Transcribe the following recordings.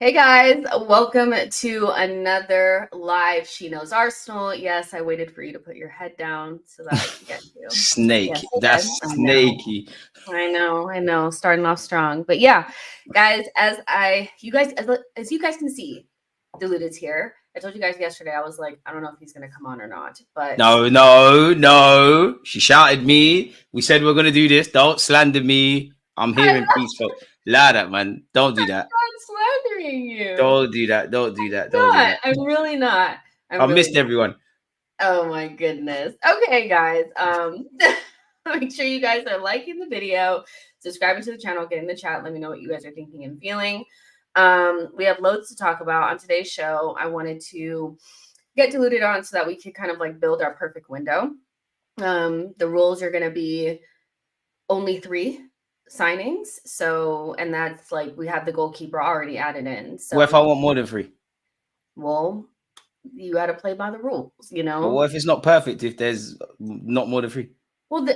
Hey guys, welcome to another live She Knows Arsenal. Yes, I waited for you to put your head down so that I could get you. Snake. Yes, I That's did. snaky. I know. Starting off strong. But yeah, guys, as you guys can see, Diluted's here. I told you guys yesterday, I was like, I don't know if he's gonna come on or not, but No. She shouted me. We said we're gonna do this. Don't slander me. I'm here in peace, folks. Lie that, man. Don't do that. I'm slandering you. Don't do that. Don't do that. Don't do that. I'm really not. I missed everyone. Oh my goodness. Okay, guys. Make sure you guys are liking the video, subscribing to the channel, get in the chat. Let me know what you guys are thinking and feeling. We have loads to talk about on today's show. I wanted to get diluted on so that we could kind of like build our perfect window. The rules are going to be only 3 signings. So, and that's like we have the goalkeeper already added in. So, What if I want more than 3? Well, you got to play by the rules, you know. But what if it's not perfect? If there's not more than 3? Well,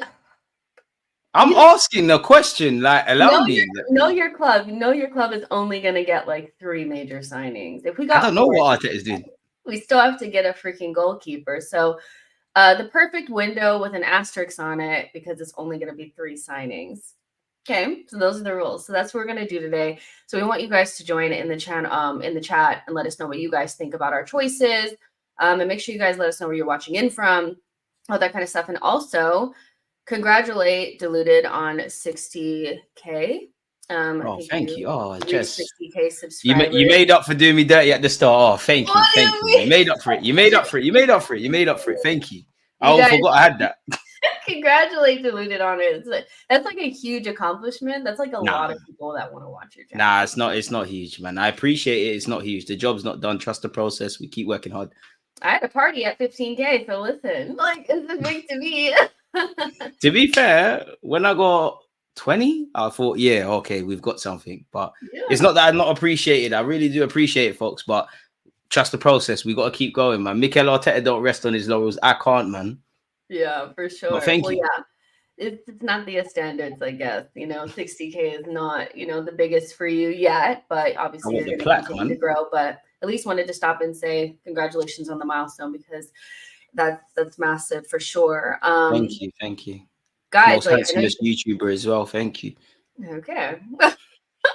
I'm asking a question. Like, allow me. Know your club. Know your club is only going to get like 3 major signings. If we got, I don't know what Arteta is doing. We still have to get a freaking goalkeeper. So, the perfect window with an asterisk on it because it's only going to be 3 signings. Okay, so those are the rules. So that's what we're going to do today. So we want you guys to join in the channel, in the chat, and let us know what you guys think about our choices. And make sure you guys let us know where you're watching in from, all that kind of stuff. And also, congratulate Diluted on 60K. Thank you. Oh, Jess, 60K subscribers. You made up for doing me dirty at the start. Oh, thank you. Thank you. You made up for it. You made up for it. Thank you. I forgot I had that. Congratulate Diluted on it. That's like a huge accomplishment. That's like a lot of people that want to watch your channel. Nah, it's not huge, man. I appreciate it. It's not huge. The job's not done. Trust the process. We keep working hard. I had a party at 15K, so listen, like it's big to me. To be fair, when I got 20, I thought, yeah, okay, we've got something. But it's not that I'm not appreciated. I really do appreciate it, folks. But trust the process. We got to keep going, man. Mikel Arteta don't rest on his laurels. I can't, man. Yeah, for sure. But thank you. Yeah, it's not the standards, I guess. 60K is not, the biggest for you yet, but obviously you're going to continue to grow. But at least wanted to stop and say congratulations on the milestone because that's massive for sure. Thank you. Guys, most handsomest YouTuber as well. Thank you. Okay.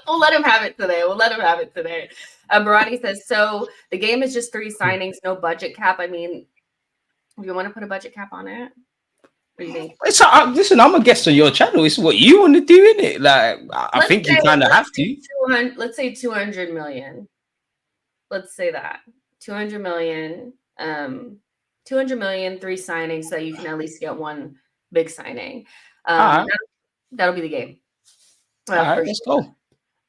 We'll let him have it today. Barani says, so the game is just 3 signings, no budget cap. I mean, do you want to put a budget cap on it? What do you think? Listen, I'm a guest on your channel. It's what you want to do, innit? Like, I think you kind of have to. Let's say 200 million. Let's say that 200 million. 200 million, 3 signings, so you can at least get 1 big signing. That'll be the game. All right, let's go.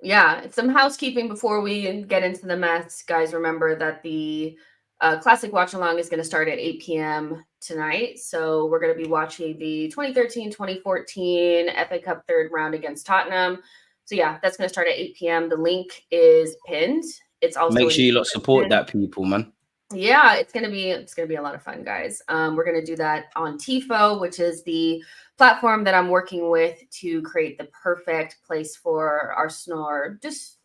Yeah, some housekeeping before we get into the mess, guys. Remember that the Classic Watch Along is going to start at 8 p.m. tonight. So we're going to be watching the 2013-2014 FA Cup 3rd round against Tottenham. So yeah, that's going to start at 8 p.m. The link is pinned. It's also make sure you support that, people, man. Yeah, it's gonna be a lot of fun, guys. We're gonna do that on Tifo, which is the platform that I'm working with to create the perfect place for Arsenal or just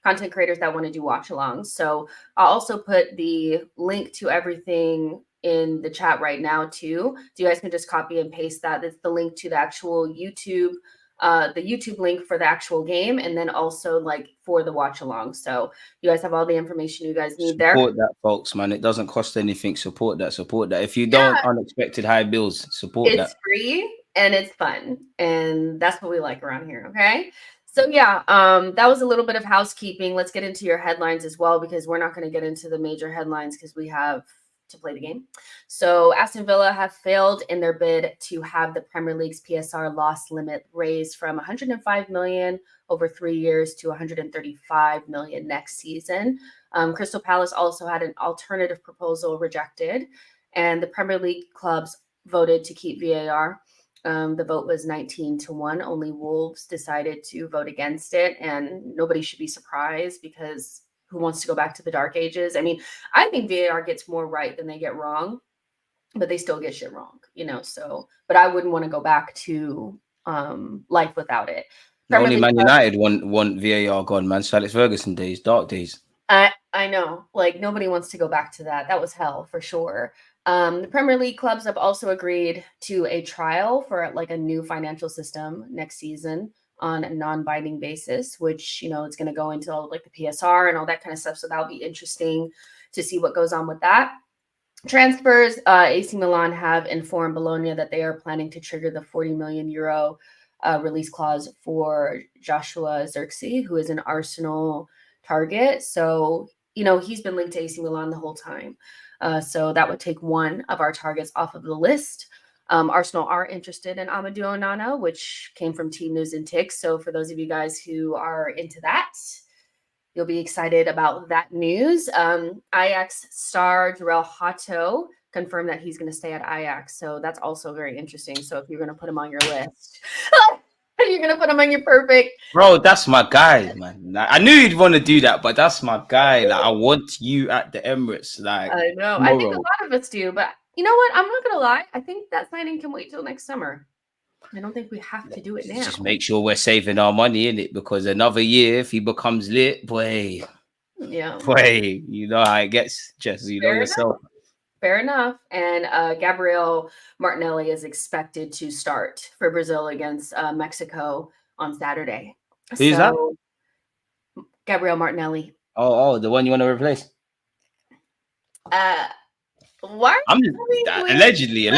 content creators that want to do watch alongs. So I'll also put the link to everything in the chat right now too. So you guys can just copy and paste that. It's the link to the actual YouTube. The YouTube link for the actual game, and then also like for the watch along. So you guys have all the information you guys need there. Support that, folks, man. It doesn't cost anything. Support that. If you don't unexpected high bills, support that. It's free and it's fun, and that's what we like around here. Okay. So yeah, that was a little bit of housekeeping. Let's get into your headlines as well, because we're not going to get into the major headlines because we have to play the game. So Aston Villa have failed in their bid to have the Premier League's PSR loss limit raised from 105 million over 3 years to 135 million next season. Crystal Palace also had an alternative proposal rejected, and the Premier League clubs voted to keep VAR. The vote was 19-1. Only Wolves decided to vote against it, and nobody should be surprised because who wants to go back to the dark ages? I mean, I think VAR gets more right than they get wrong, but they still get shit wrong, so, but I wouldn't want to go back to life without it. Only Man United want VAR gone, man. Alex Ferguson days, dark days. I know, like nobody wants to go back to that. That was hell for sure. The Premier League clubs have also agreed to a trial for like a new financial system next season on a non-binding basis, which it's going to go into all, like the PSR and all that kind of stuff. So that'll be interesting to see what goes on with that. Transfers, AC Milan have informed Bologna that they are planning to trigger the 40 million euro release clause for Joshua Zirkzee, who is an Arsenal target. So, he's been linked to AC Milan the whole time. So that would take one of our targets off of the list. Arsenal are interested in Amadou Onana, which came from Team News and Ticks. So for those of you guys who are into that, you'll be excited about that news. Ajax star Jarell Hato confirmed that he's going to stay at Ajax. So that's also very interesting. So if you're going to put him on your list, you're going to put him on your perfect. Bro, that's my guy, man. I knew you'd want to do that, but that's my guy. Like, I want you at the Emirates. Like, I know. tomorrow. I think a lot of us do. But you know what? I'm not going to lie. I think that signing can wait till next summer. I don't think we have to do it now. Just make sure we're saving our money in it, because another year, if he becomes lit, boy, you know how it gets. Jess, you know yourself. Fair enough. And Gabriel Martinelli is expected to start for Brazil against Mexico on Saturday. Who's that? Gabriel Martinelli. Oh, the one you want to replace? Why? Allegedly.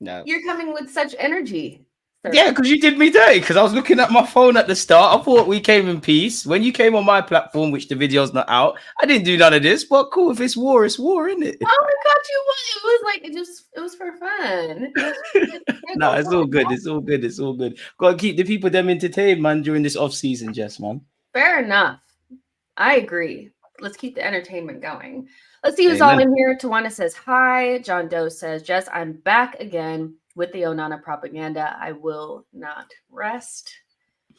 No. You're coming with such energy. Sir. Yeah, because you did me dirty. Because I was looking at my phone at the start. I thought we came in peace. When you came on my platform, which the video's not out, I didn't do none of this. But cool, if it's war, isn't it? Oh my God, you won! It was like it was for fun. No, it's all good. It's all good. Got to keep the people them entertained, man, during this off season, Jess, man. Fair enough. I agree. Let's keep the entertainment going. Let's see who's all in here. Tawana says hi. John Doe says, Jess, I'm back again with the Onana propaganda. I will not rest.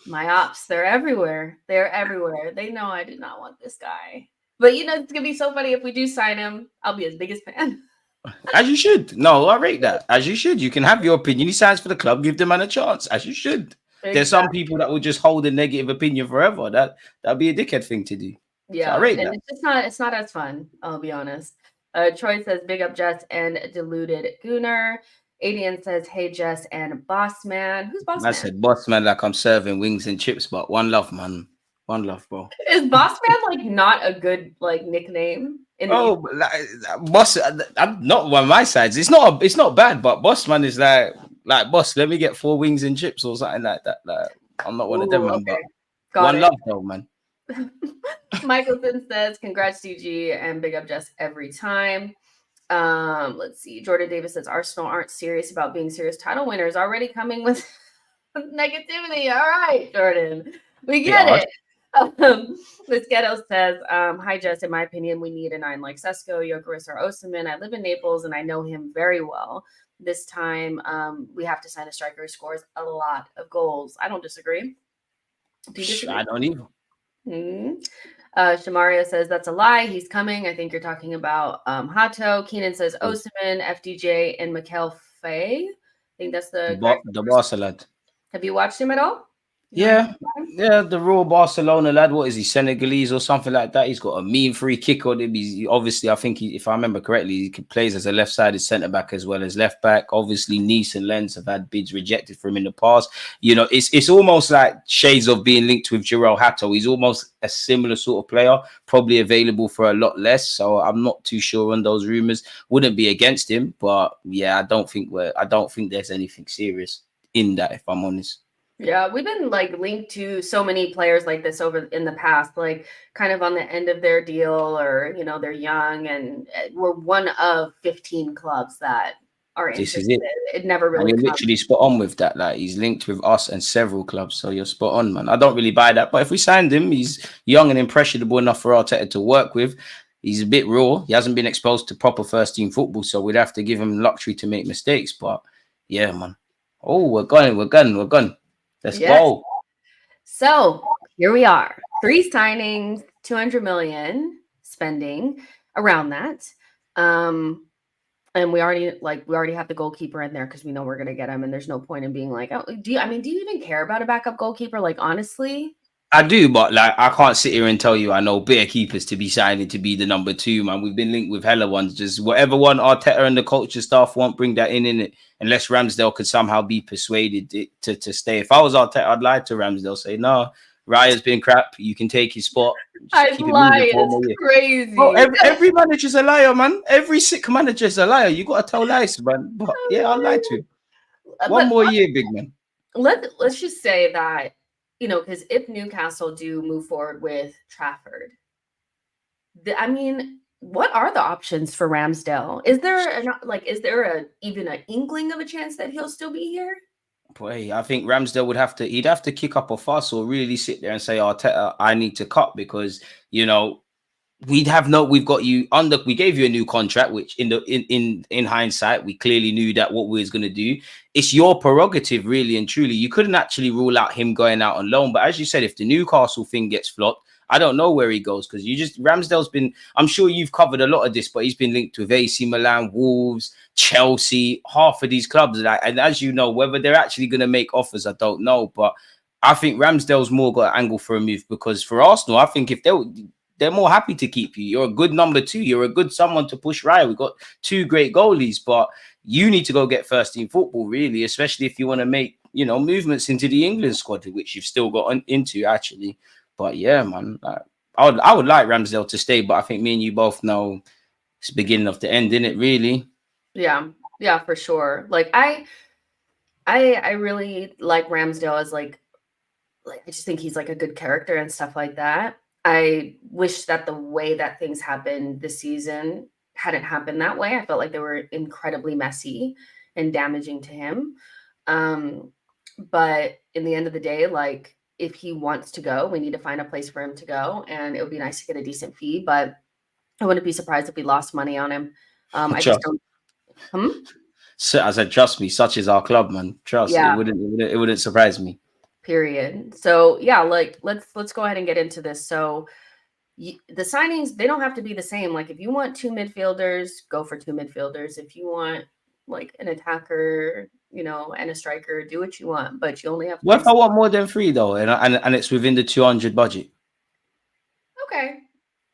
My ops, they're everywhere. They're everywhere. They know I do not want this guy. But it's going to be so funny if we do sign him. I'll be his biggest fan. As you should. No, I rate that. As you should. You can have your opinion. He signs for the club. Give the man a chance. As you should. Exactly. There's some people that will just hold a negative opinion forever. That'd be a dickhead thing to do. Yeah, so and it's not as fun. I'll be honest. Troy says, "Big up, Jess and deluded Gooner." Adian says, "Hey, Jess and Boss Man." Who's Boss Man? I said, "Boss Man," like I'm serving wings and chips, but one love, man. One love, bro. Is Boss Man like not a good like nickname? Boss. I'm not one of my sides. It's not bad, but Boss Man is like boss. Let me get 4 wings and chips or something like that. Like, I'm not one of them, man. But one love, though, man. Michaelson says, "Congrats, DG, and big up Jess every time." Let's see. Jordan Davis says, "Arsenal aren't serious about being serious title winners. Already coming with negativity." All right, Jordan, we get it. Mosquito says, "Hi, Jess. In my opinion, we need a 9 like Sesko, Gyökeres, or Osimhen. I live in Naples and I know him very well. This time, we have to sign a striker who scores a lot of goals." I don't disagree. Do you disagree? I don't either. Shamaria says, "That's a lie. He's coming." I think you're talking about Hato. Keenan says, "Osimhen, FDJ, and Mikel Faye." I think that's the Barca lad. Have you watched him at all? Yeah, the raw Barcelona lad. What is he, Senegalese or something like that? He's got a mean free kick on him. He's obviously, I think, if I remember correctly, he plays as a left-sided centre back as well as left back. Obviously, Nice and Lens have had bids rejected for him in the past. It's almost like shades of being linked with Jarell Hato. He's almost a similar sort of player, probably available for a lot less. So I'm not too sure on those rumours. Wouldn't be against him, but yeah, I don't think there's anything serious in that, if I'm honest. Yeah, we've been like linked to so many players like this over in the past, like kind of on the end of their deal, or they're young, and we're one of 15 clubs that are interested. This is it never really. And you're literally spot on with that. Like, he's linked with us and several clubs, so you're spot on, man. I don't really buy that, but if we signed him, he's young and impressionable enough for Arteta to work with. He's a bit raw. He hasn't been exposed to proper first team football, so we'd have to give him luxury to make mistakes. But yeah, man. Oh, we're gone. Let's go. So here we are. 3 signings, 200 million spending around that. And we already have the goalkeeper in there because we know we're gonna get him, and there's no point in being like, oh, do you even care about a backup goalkeeper? Like, honestly, I do, but like I can't sit here and tell you I know better keepers to be signing to be the number 2, man. We've been linked with hella ones. Just whatever one Arteta and the culture staff won't bring that in it, unless Ramsdale could somehow be persuaded to stay. If I was Arteta, I'd lie to Ramsdale, say no, Raya's been crap. You can take his spot. Just I'd keep it moving lie. for one It's more year. Bro, crazy. every manager's a liar, man. Every sick manager's a liar. You gotta tell lies, man. But yeah, I'll lie to him. One But more year, big man. let's just say that, because if Newcastle do move forward with Trafford, I mean, what are the options for Ramsdale? Is there even an inkling of a chance that he'll still be here? Boy, I think Ramsdale he'd have to kick up a fuss or really sit there and say, Arteta, I need to cut because, we've got you under, we gave you a new contract, which in hindsight, we clearly knew that what we was going to do. It's your prerogative, really and truly. You couldn't actually rule out him going out on loan. But as you said, if the Newcastle thing gets flopped, I don't know where he goes because Ramsdale's been, I'm sure you've covered a lot of this, but he's been linked with AC Milan, Wolves, Chelsea, half of these clubs. And as you know, whether they're actually going to make offers, I don't know. But I think Ramsdale's more got an angle for a move because for Arsenal, I think if they're more happy to keep you. You're a good number 2. You're a good someone to push Raya. We've got 2 great goalies, but you need to go get first team football, really, especially if you want to make, movements into the England squad, which you've still got into, actually. But yeah, man, I would like Ramsdale to stay, but I think me and you both know it's the beginning of the end, isn't it, really? Yeah, for sure. Like I really like Ramsdale as like I just think he's like a good character and stuff like that. I wish that the way that things happened this season hadn't happened that way. I felt like they were incredibly messy and damaging to him. But in the end of the day, like if he wants to go, we need to find a place for him to go, and it would be nice to get a decent fee. But I wouldn't be surprised if we lost money on him. I just don't. So, as I said, trust me, such is our club, man. Trust Yeah. it wouldn't surprise me. Period. So yeah, like let's go ahead and get into this. So the signings, they don't have to be the same. Like if you want 2 midfielders, go for 2 midfielders. If you want like an attacker, and a striker, do what you want, but you only have. What if I want more than 3 though, and it's within the 200 budget? Okay,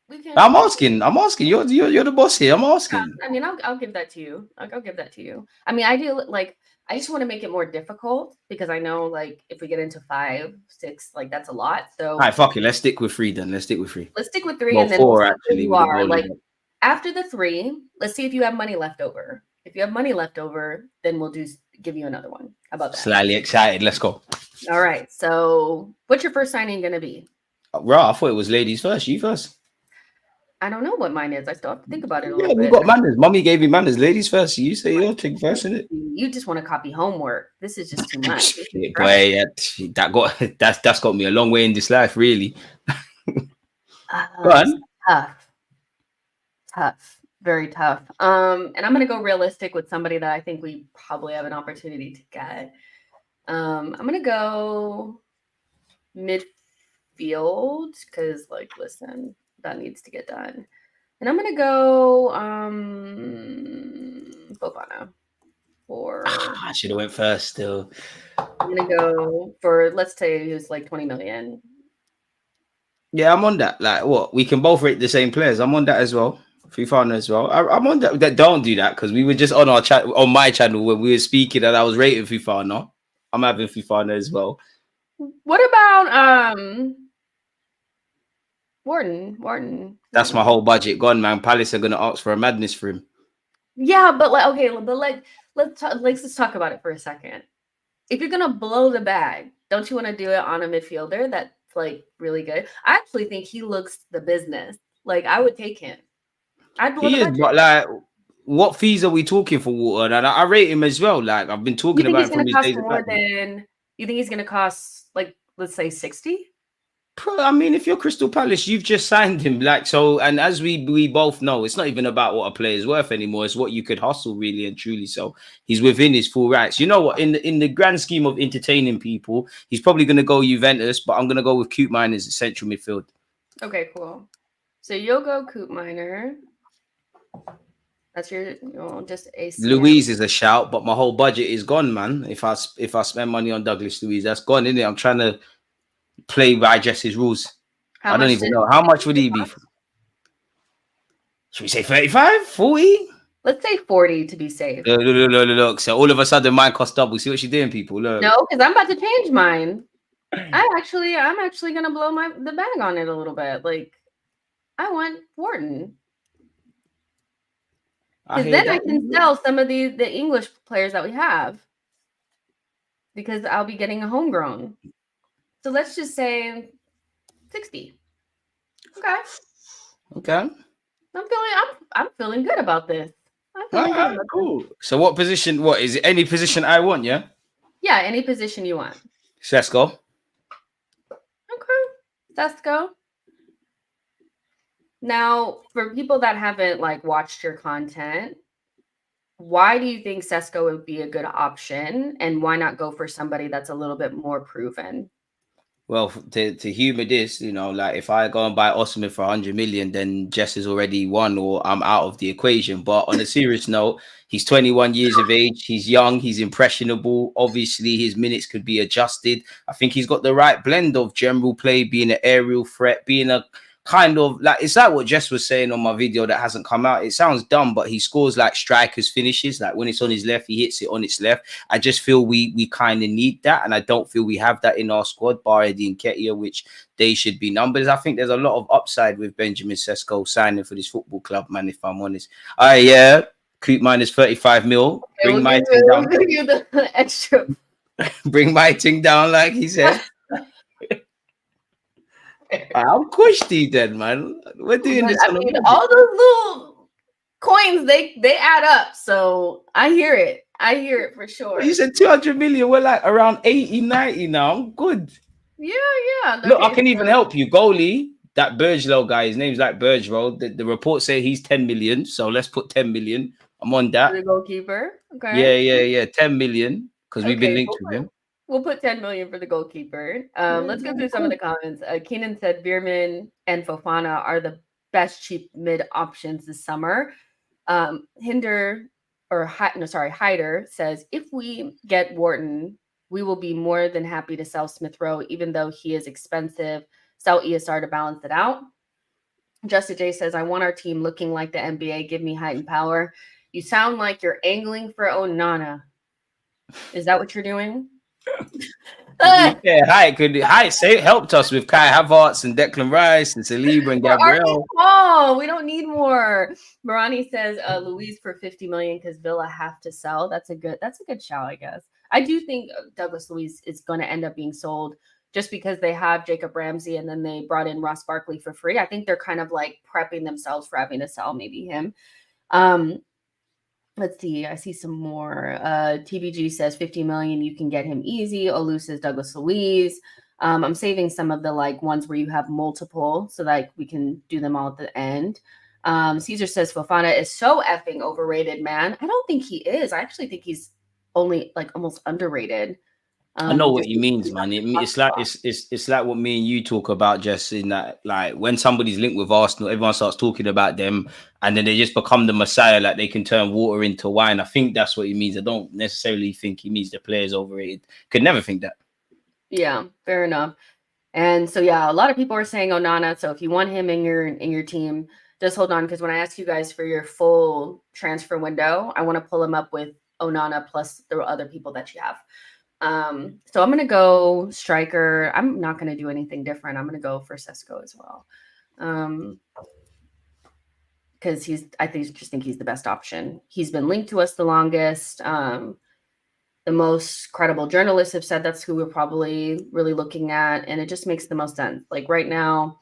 we can. I'm asking. You're the boss here. I'm asking. I mean, I'll give that to you. I'll give that to you. I mean, I do like. I just want to make it more difficult because I know, like, if we get into 5, 6, like that's a lot. So, all right, fuck it. Let's stick with 3 then. Let's stick with 3. Let's stick with 3, well, and then 4 actually. you are like after the 3. Let's see if you have money left over. If you have money left over, then we'll give you another one. How about that? Slightly excited. Let's go. All right. So, what's your first signing going to be? Right, I thought it was ladies first. You first. I don't know what mine is. I still have to think about it a Yeah, little bit. we got manners. Mommy gave me manners. Ladies first. You say your thing first, isn't it? You just want to copy homework. This is just too much. Boy, that's got me a long way in this life, really. Go on. Tough, very tough. And I'm gonna go realistic with somebody that I think we probably have an opportunity to get. I'm gonna go midfield because, like, listen, that needs to get done. And I'm gonna go Fofana. I should have went first still. I'm gonna go for, let's say he was like 20 million. Yeah, I'm on that. Like, what? We can both rate the same players. I'm on that as well. Fofana as well. I'm on that. Don't do that because we were just on our chat on my channel when we were speaking and I was rating Fofana. I'm having Fofana as well. What about Wharton? That's my whole budget gone, man. Palace are gonna ask for a madness for him. Yeah, but let's talk about it for a second. If you're gonna blow the bag, don't you want to do it on a midfielder that's like really good? I actually think he looks the business. Like I would take him. I'd blow the budget. But like, what fees are we talking for Wharton? And I rate him as well. Like I've been talking about him from his days. You think he's gonna cost, like, let's say 60? I mean, if you're Crystal Palace, you've just signed him. Like, so, and as we both know, it's not even about what a player is worth anymore. It's what you could hustle, really and truly. So he's within his full rights. You know what? In the grand scheme of entertaining people, he's probably going to go Juventus, but I'm going to go with Coop Miners as central midfield. Okay, cool. So you'll go Coop Miner. That's your, just a. Louise is a shout, but my whole budget is gone, man. If I spend money on Douglas Louise, that's gone, isn't it? I'm trying to play by Jesse's rules. I don't even know. How much would he be? Should we say 35, 40? Let's say 40 to be safe. Look. So all of a sudden mine cost double. See what she's doing, people. Look. No, because I'm about to change mine. I'm actually gonna blow the bag on it a little bit. Like, I want Wharton. Because then I can sell some of the English players that we have. Because I'll be getting a homegrown. So let's just say 60. Okay. I'm feeling good about this. Cool. So what position? What is it? Any position I want? Yeah. Yeah, any position you want. Sesko. Okay, Sesko. Now, for people that haven't like watched your content, why do you think Sesko would be a good option, and why not go for somebody that's a little bit more proven? Well, to humor this, you know, like if I go and buy Osman for 100 million, then Jess is already won or I'm out of the equation. But on a serious note, he's 21 years of age. He's young. He's impressionable. Obviously, his minutes could be adjusted. I think he's got the right blend of general play, being an aerial threat, being a kind of like, it's like what Jess was saying on my video that hasn't come out. It sounds dumb, but he scores like strikers finishes. Like when it's on his left, he hits it on its left. I just feel we kind of need that, and I don't feel we have that in our squad, bar Eddie and Ketia, which they should be numbers. I think there's a lot of upside with Benjamin Sesko signing for this football club, man, if I'm honest. Yeah, Coop minus 35 mil. Okay, Bring my thing down. We'll give you the extra. Bring my thing down, like he said. I'm Kushti then, man. We're doing this. I mean, all those little coins, they add up. So I hear it. I hear it for sure. You said 200 million. We're like around 80, 90 now. I'm good. Yeah. Look, I can even help you. Goalie, that Bergelo guy, his name's like Bergero. The reports say he's 10 million. So let's put 10 million. I'm on that. The goalkeeper. Okay. Yeah. 10 million. Because we've been linked with him. We'll put 10 million for the goalkeeper. Let's go through some of the comments. Keenan said Veerman and Fofana are the best cheap mid options this summer. Hyder says, if we get Wharton, we will be more than happy to sell Smith Rowe, even though he is expensive. Sell ESR to balance it out. Justin J says, I want our team looking like the NBA. Give me height and power. You sound like you're angling for Onana. Is that what you're doing? Yeah, Height helped us with Kai Havertz and Declan Rice and Saliba and Gabriel. Oh, we don't need more. Marani says Luis for 50 million because Villa have to sell. That's a good shout, I guess. I do think Douglas Luiz is going to end up being sold just because they have Jacob Ramsey and then they brought in Ross Barkley for free. I think they're kind of like prepping themselves for having to sell maybe him. Let's see. I see some more. TBG says 50 million. You can get him easy. Olu says Douglas Luiz. I'm saving some of the like ones where you have multiple so that we can do them all at the end. Caesar says Fofana is so effing overrated, man. I don't think he is. I actually think he's only like almost underrated. I know what he means, man. It's like what me and you talk about, just in that, like when somebody's linked with Arsenal, everyone starts talking about them, and then they just become the messiah, like they can turn water into wine. I think that's what he means. I don't necessarily think he means the player's overrated. Could never think that. Yeah, fair enough. And so yeah, a lot of people are saying Onana. So if you want him in your team, just hold on, because when I ask you guys for your full transfer window, I want to pull him up with Onana plus the other people that you have. So I'm going to go striker. I'm not going to do anything different. I'm going to go for Sesko as well. Because I think he's the best option. He's been linked to us the longest. The most credible journalists have said that's who we're probably really looking at. And it just makes the most sense. Like right now,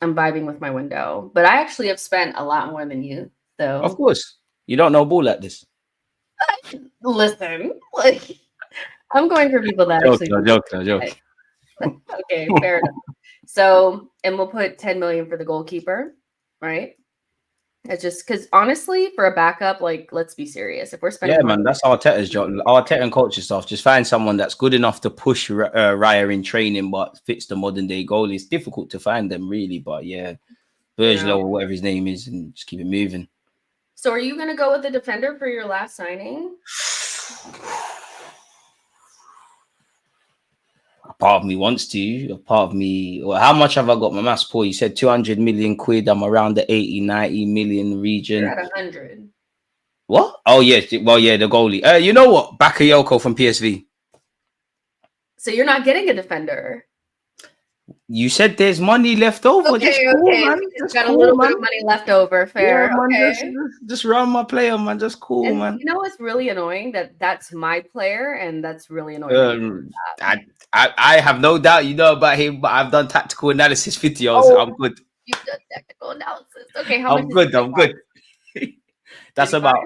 I'm vibing with my window, but I actually have spent a lot more than you. So of course, you don't know ball like this. Listen, like, I'm going for people that joke. Okay, fair enough. So, and we'll put 10 million for the goalkeeper, right? It's just because honestly, for a backup, like, let's be serious. If we're spending, man, that's Arteta's job. Arteta and coaching staff just find someone that's good enough to push Raya in training, but fits the modern day goal. It's difficult to find them, really. But yeah, Bergelo or whatever his name is, and just keep it moving. So, are you going to go with the defender for your last signing? A part of me wants to. A part of me. Well, how much have I got? My maths poor. You said 200 million quid. I'm around the 80, 90 million region. You're at 100. What? Oh, yes. Well, yeah, the goalie. You know what? Bakayoko from PSV. So you're not getting a defender. You said there's money left over. Okay, Just cool, okay. man. Just Just got cool, a little man. bit of money left over. Fair. Yeah, man. Okay. Just run my player, man. Just cool, And man. you know what's really annoying? That's my player, and that's really annoying. I have no doubt you know about him, but I've done tactical analysis videos. Oh, I'm good. you've done technical analysis. Okay, how much? I'm good. I'm good. That's 35? about.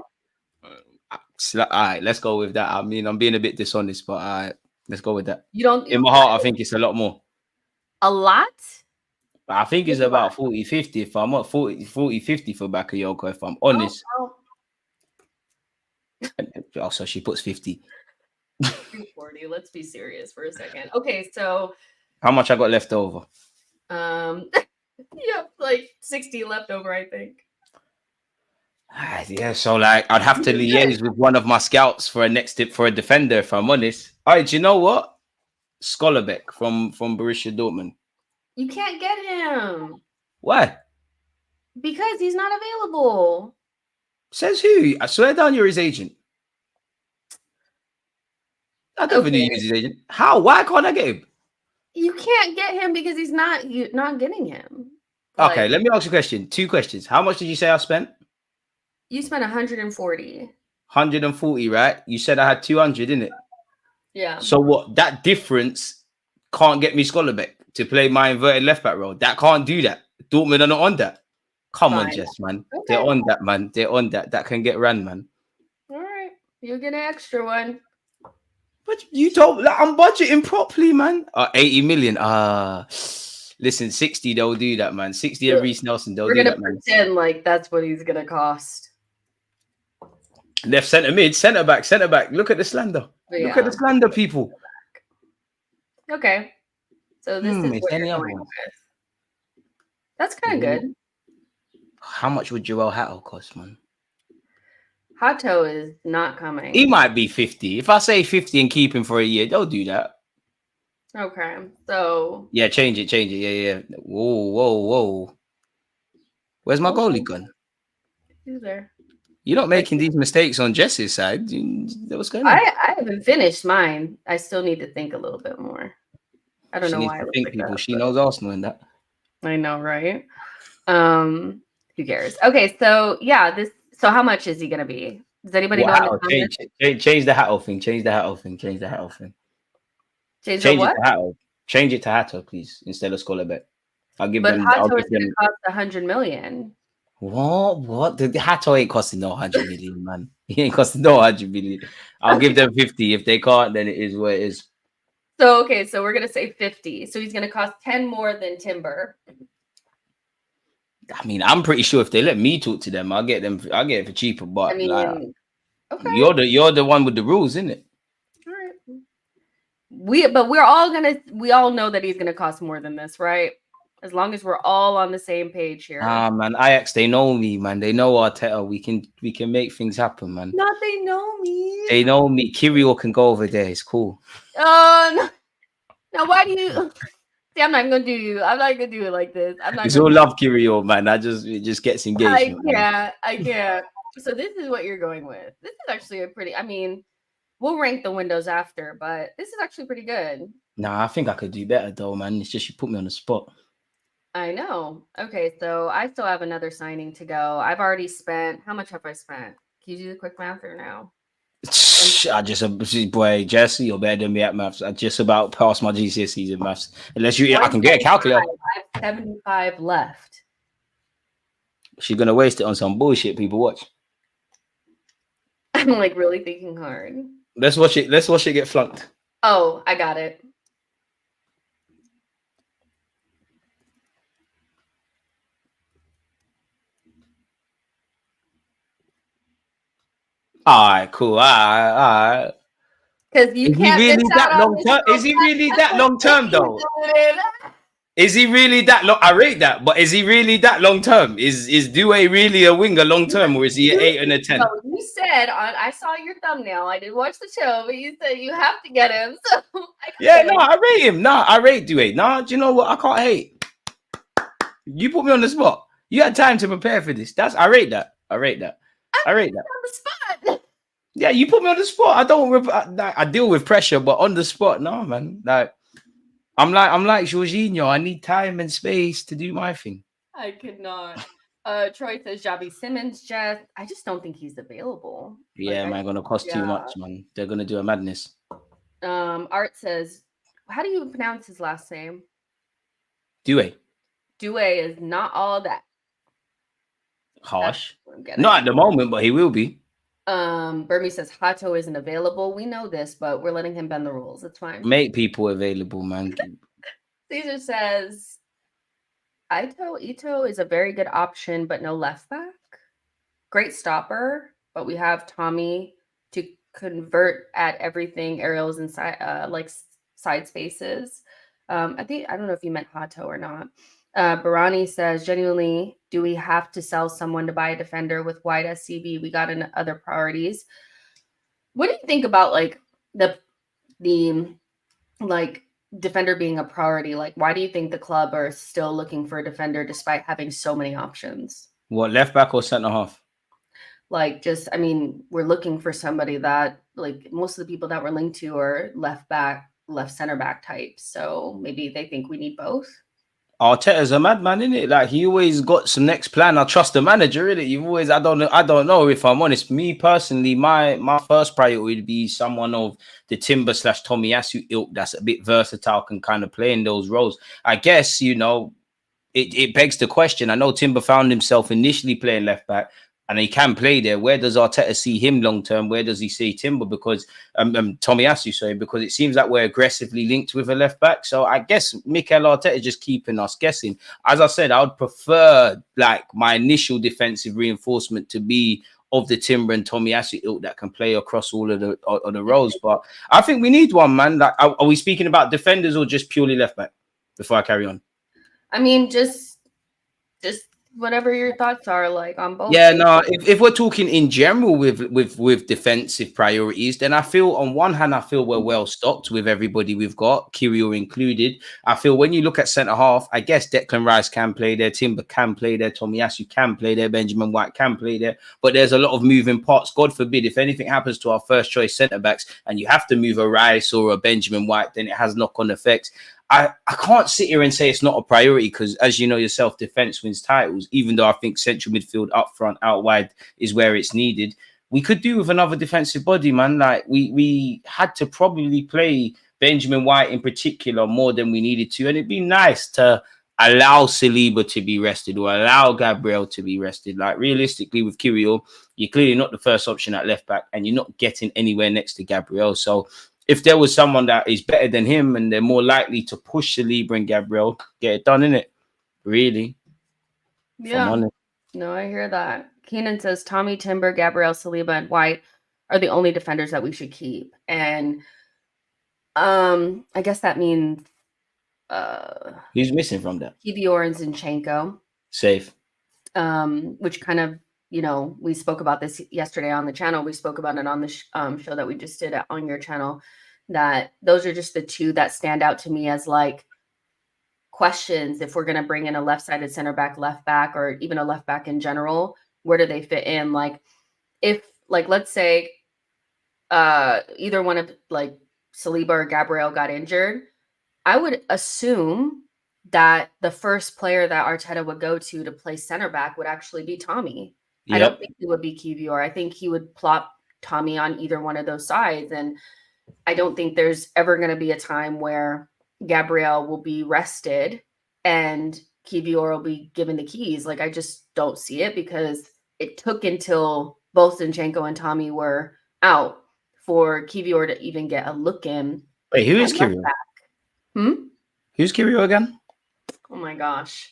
All right, let's go with that. I mean, I'm being a bit dishonest, but all right, let's go with that. You don't. In my heart, I think it's a lot more. A lot? But I think it's about 40-50. If I'm not 40-50 for Bakayoko, if I'm honest. Oh, so she puts 50. 340. Let's be serious for a second. Okay, so how much I got left over? Yep, like 60 left over, I think. Yeah, so like I'd have to liaise with one of my scouts for a defender, if I'm honest. All right, do you know what? Scholarbeck from Borussia Dortmund. You can't get him. Why? Because he's not available. Says who? I swear down you're his agent. I don't knew you was his agent. How? Why can't I get him? You can't get him because he's not getting him. Okay, let me ask you a question. 2 questions. How much did you say I spent? You spent 140. 140, right? You said I had 200, didn't it? Yeah. So what? That difference can't get me Scholarbeck to play my inverted left back role. That can't do that. Dortmund are not on that. Come on, Jess, man. Okay. They're on that, man. They're on that. That can get ran, man. All right. You'll get an extra one. But you don't. Like, I'm budgeting properly, man. 80 million. Listen, 60, they'll do that, man. 60 at Reece Nelson, they'll do that, man. We're going to pretend like that's what he's going to cost. Left centre mid, centre back. Look at the slander. Yeah. Look at the slander, people. Okay. So this is what you're going with. That's kind of good. How much would Joel Hatto cost, man? Hatto is not coming. He might be 50. If I say 50 and keep him for a year, they'll do that. Okay. So. Yeah, change it. Yeah. Whoa. Where's my goalie gone? He's there. You're not making these mistakes on Jess's side. What's going on? I haven't finished mine. I still need to think a little bit more. I don't know why. She knows Arsenal in that. I know, right? Who cares? Okay, so yeah, so how much is he gonna be? Does anybody know? Change the Hatto thing. Change the Hatto thing. Change it to Hatto. Change it to Hatto, please, instead of Scholarbeck. I'll give them. But Hatto is gonna cost 100 million. What? The Hatto ain't costing no 100 million, man. He ain't costing no 100 million. I'll give them 50. If they can't, then it is what it is. So okay, so we're gonna say 50. So he's gonna cost 10 more than Timber. I mean, I'm pretty sure if they let me talk to them, I'll get it for cheaper. But I mean, okay. You're the one with the rules, isn't it? All right. We all know that he's gonna cost more than this, right? As long as we're all on the same page here. Man, Ajax, they know me, man. They know Arteta. We can make things happen, man. Not they know me. They know me. Kirill can go over there. It's cool. No. Now why do you? See, I'm not gonna do you. I'm not gonna do it like this. It's all love, Kirill, man. It just gets engaged. I can't. So this is what you're going with. This is actually a pretty. I mean, we'll rank the windows after, but this is actually pretty good. Nah, I think I could do better though, man. It's just you put me on the spot. I know. Okay, so I still have another signing to go. I've already spent. How much have I spent? Can you do the quick math or no? Boy, Jesse, you're better than me at maths. I just about passed my GCSEs in maths. Unless I can get a calculator. I have 75 left. She's gonna waste it on some bullshit. People watch. I'm like really thinking hard. Let's watch it. Let's watch it get flunked. Oh, I got it. All right, cool. All right. Because you can't. Is he really that long term? Is he really that long term though? Is he really that long? I rate that, but is he really that long term? Is Due really a winger long term, or is he an 8 and a 10? No, you said I saw your thumbnail. I didn't watch the show, but you said you have to get him. So I Yeah, get no, him. I rate him. No, I rate Due. No, do you know what? I can't hate. You put me on the spot. You had time to prepare for this. I rate that. I rate that. I rate that. On the spot. Yeah, you put me on the spot. I don't. I deal with pressure, but on the spot, no, man. Like I'm like Jorginho. I need time and space to do my thing. I could not. Troy says Javi Simmons. I just don't think he's available. Yeah, man, gonna cost too much, man. They're gonna do a madness. Art says, how do you pronounce his last name? Due. Due is not all that. Harsh. Not at the moment, but he will be. Burmy says Hato isn't available. We know this, but we're letting him bend the rules. It's fine. Make people available, man. Caesar says Ito is a very good option, but no left back. Great stopper, but we have Tommy to convert at everything, aerials inside, like side spaces. I don't know if you meant Hato or not. Barani says, genuinely, do we have to sell someone to buy a defender with wide SCB? We got in other priorities. What do you think about like the like defender being a priority? Like, why do you think the club are still looking for a defender despite having so many options? What, left back or centre half? Like, just, I mean, we're looking for somebody that, like, most of the people that we're linked to are left back, left center back types. So maybe they think we need both. Arteta's a madman, isn't it? Like, he always got some next plan. I trust the manager, innit? You've always, I don't know if I'm honest. Me personally, my first priority would be someone of the Timber / Tomiyasu ilk that's a bit versatile, can kind of play in those roles. I guess, you know, it begs the question. I know Timber found himself initially playing left back, and he can play there. Where does Arteta see him long term? Where does he see Timber? Because Tomiyasu, sorry, because it seems like we're aggressively linked with a left back. So I guess Mikel Arteta is just keeping us guessing. As I said, I would prefer like my initial defensive reinforcement to be of the Timber and Tomiyasu ilk that can play across all of the roles. But I think we need one, man. Like, are we speaking about defenders or just purely left back? Before I carry on. I mean, just whatever your thoughts are, like, on both. Yeah, no, if we're talking in general with defensive priorities, then I feel on one hand, I feel we're well stocked with everybody we've got, Kyrgios included. I feel when you look at centre half, I guess Declan Rice can play there, Timber can play there, Tomiyasu can play there, Benjamin White can play there, but there's a lot of moving parts. God forbid, if anything happens to our first choice centre backs and you have to move a Rice or a Benjamin White, then it has knock-on effects. I can't sit here and say it's not a priority because, as you know yourself, defense wins titles, even though I think central midfield, up front, out wide is where it's needed. We could do with another defensive body, man. Like, we had to probably play Benjamin White in particular more than we needed to. And it'd be nice to allow Saliba to be rested or allow Gabriel to be rested. Like, realistically, with Kyrgios, you're clearly not the first option at left back and you're not getting anywhere next to Gabriel. So if there was someone that is better than him and they're more likely to push Saliba and Gabriel, get it done, innit? Really? Yeah. No, I hear that. Keenan says Tommy, Timber, Gabriel, Saliba, and White are the only defenders that we should keep. And I guess that means who's missing from that? Kvyat and Zinchenko. Safe. Which kind of, you know, we spoke about this yesterday on the channel. We spoke about it on the show that we just did on your channel, that those are just the two that stand out to me as like questions. If we're going to bring in a left-sided center back, left back, or even a left back in general, where do they fit in? Like, if, like, let's say either one of like Saliba or Gabriel got injured, I would assume that the first player that Arteta would go to play center back would actually be Tommy. Yep. I don't think it would be Kvyat. I think he would plop Tommy on either one of those sides. And I don't think there's ever going to be a time where Gabriel will be rested and Kvyat will be given the keys. Like, I just don't see it because it took until both Zinchenko and Tommy were out for Kvyat to even get a look in. Wait, who is Kvyat? Who's Kvyat again? Oh my gosh.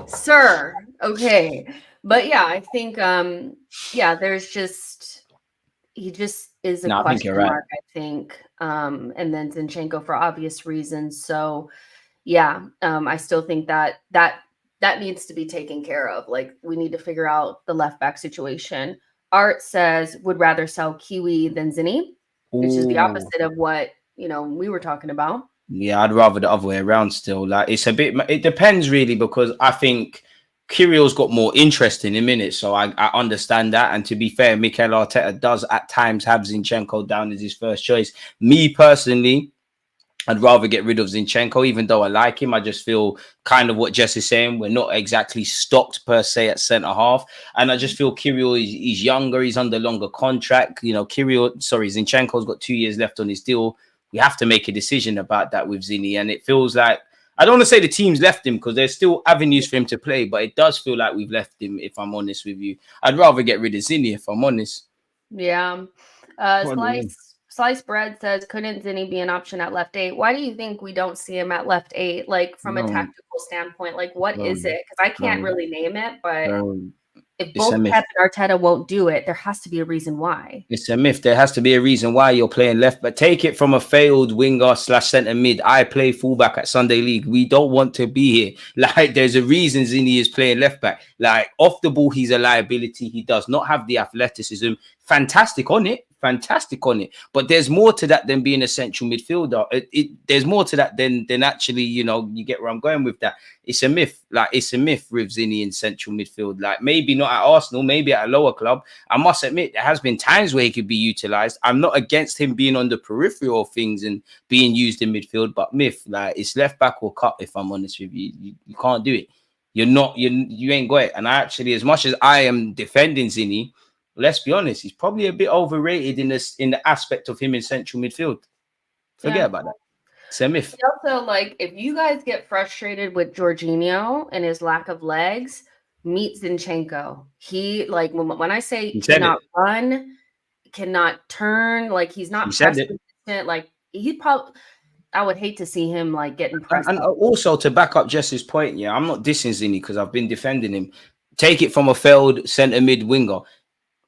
Sir. Okay. But yeah, I think there's just, he just is a question mark, I think. And then Zinchenko for obvious reasons. So yeah, I still think that needs to be taken care of. Like, we need to figure out the left back situation. Art says would rather sell Kiwi than Zinni, which is the Ooh. opposite of what we were talking about. Yeah, I'd rather the other way around still. Like it's a bit it depends really because I think Kyrill's got more interest in him in it. So I understand that. And to be fair, Mikel Arteta does at times have Zinchenko down as his first choice. Me personally, I'd rather get rid of Zinchenko, even though I like him. I just feel kind of what Jess is saying. We're not exactly stocked per se at centre half. And I just feel Kirill he's younger, he's under longer contract. Zinchenko's got 2 years left on his deal. We have to make a decision about that with Zinni. And it feels like I don't want to say the team's left him because there's still avenues for him to play, but it does feel like we've left him, if I'm honest with you. I'd rather get rid of Zinni if I'm honest. Yeah. What do you mean? Slice Bread says, couldn't Zinni be an option at left 8? Why do you think we don't see him at left 8? Like, from a No, tactical standpoint, like, what no, is it? Because I can't no, really name it, but no. if It's a both myth. Pep and Arteta won't do it, there has to be a reason why. It's a myth. There has to be a reason why you're playing left, but take it from a failed winger slash centre mid. I play fullback at Sunday League. We don't want to be here. Like, there's a reason Zinni is playing left back. Like, off the ball, he's a liability. He does not have the athleticism. Fantastic on it. Fantastic on it. But there's more to that than being a central midfielder. There's more to that than actually, you get where I'm going with that. It's a myth. Like, it's a myth with Zinni in central midfield. Like, maybe not at Arsenal, maybe at a lower club. I must admit, there has been times where he could be utilized. I'm not against him being on the periphery of things and being used in midfield, but myth, like it's left back or cut. If I'm honest with you, you can't do it. You ain't got it. And I actually, as much as I am defending Zinni, let's be honest, he's probably a bit overrated in the aspect of him in central midfield. Forget Yeah. about that. It's a myth. Also, like, if you guys get frustrated with Jorginho and his lack of legs, meet Zinchenko. He, like, when I say He said cannot it. run, cannot turn, like, he's He not said press it. resistant, like, he probably, I would hate to see him, like, getting pressed And up. also to back up Jess's point, yeah, I'm not dissing Zinni because I've been defending him. Take it from a failed centre mid winger.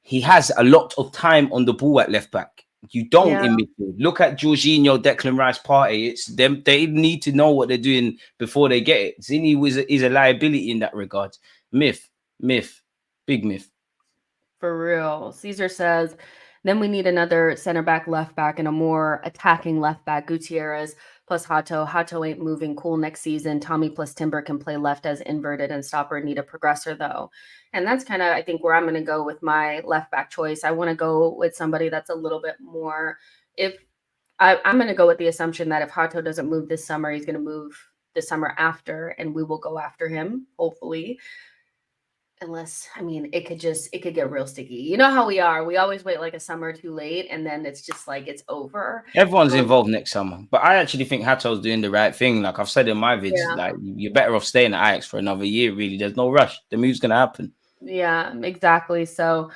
He has a lot of time on the ball at left back. You don't Yeah, in midfield. Look at Jorginho, Declan Rice party. It's them. They need to know what they're doing before they get it. Zinni is a liability in that regard. Myth, big myth. for real. Caesar says, then we need another center back, left back, and a more attacking left back. Gutierrez plus Hato. Hato ain't moving cool next season. Tommy plus Timber can play left as inverted and stopper need a progressor, though. And that's kind of, I think, where I'm going to go with my left back choice. I want to go with somebody that's a little bit more. If I'm going to go with the assumption that if Hato doesn't move this summer, he's going to move the summer after, and we will go after him, hopefully. Unless, I mean, it could get real sticky. You know how we are. We always wait like a summer too late, and then it's just like it's over. Everyone's involved next summer, but I actually think Hato's doing the right thing. Like I've said in my vids, Yeah. like you're better off staying at Ajax for another year. Really, there's no rush. The move's gonna happen. Yeah, exactly. So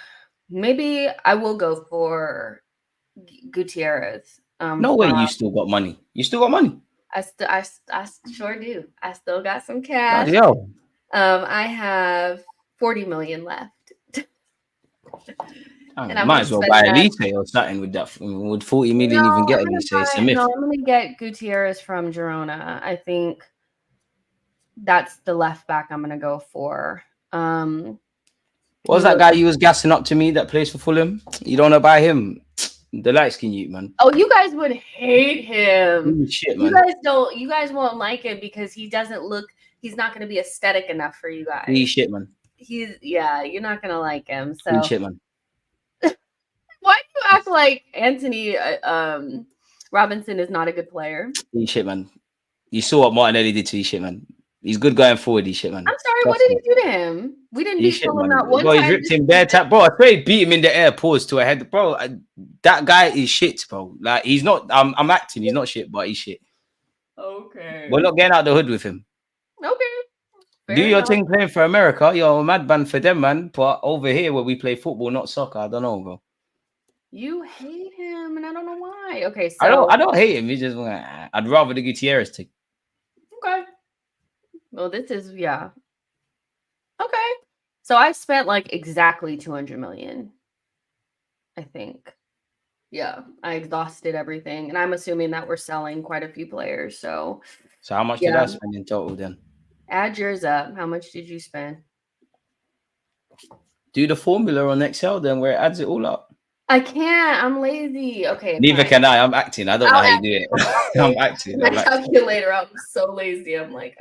maybe I will go for Gutierrez. No way. From You still got money. You still got money. I sure do. I still got some cash. Bloody hell. I have 40 million left. And I'm Might gonna as well spend buy a that. Elise or something with that. Would 40 million No, even get I'm a gonna Elise? It's a buy. myth. No, I'm gonna get Gutierrez from Girona. I think that's the left back I'm gonna go for. What was that guy you was gassing up to me that plays for Fulham? You don't want to buy him. The light skin you, man. Oh, you guys would hate him. Shit, You man. guys don't. You guys won't like him because he doesn't look. He's not going to be aesthetic enough for you guys. Shit, man. Yeah. You're not going to like him. So Shit, man. why do you act like Anthony Robinson is not a good player? Shit, man. You saw what Martinelli did to shit, man. He's good going forward, shit, man. I'm sorry. What Trust did me. he do to him? We didn't beat Shit, Fulham man. not one Bro, he's time. ripped him bare tap. Bro, I swear he beat him in the air, pause to a head. Bro, that guy is shit, bro. Like, he's not, I'm acting. He's not shit, but he's shit. Okay. We're not getting out the hood with him. Okay. Do your thing playing for America. You're a madman for them, man. But over here, where we play football, not soccer, I don't know, bro. You hate him, and I don't know why. Okay, so I don't hate him. He's just, I'd rather the Gutierrez take. okay. Well, this is yeah. Okay. So I spent like exactly 200 million, I think. Yeah, I exhausted everything, and I'm assuming that we're selling quite a few players. So So how much did I Yeah. spend in total then? Add yours up. How much did you spend? Do the formula on Excel then where it adds it all up. I can't. I'm lazy. Okay, Neither fine. can I. I'm acting. I don't know I'll how you add do it it. on I'm my acting. my I'm acting. calculator. I'm so lazy. I'm like,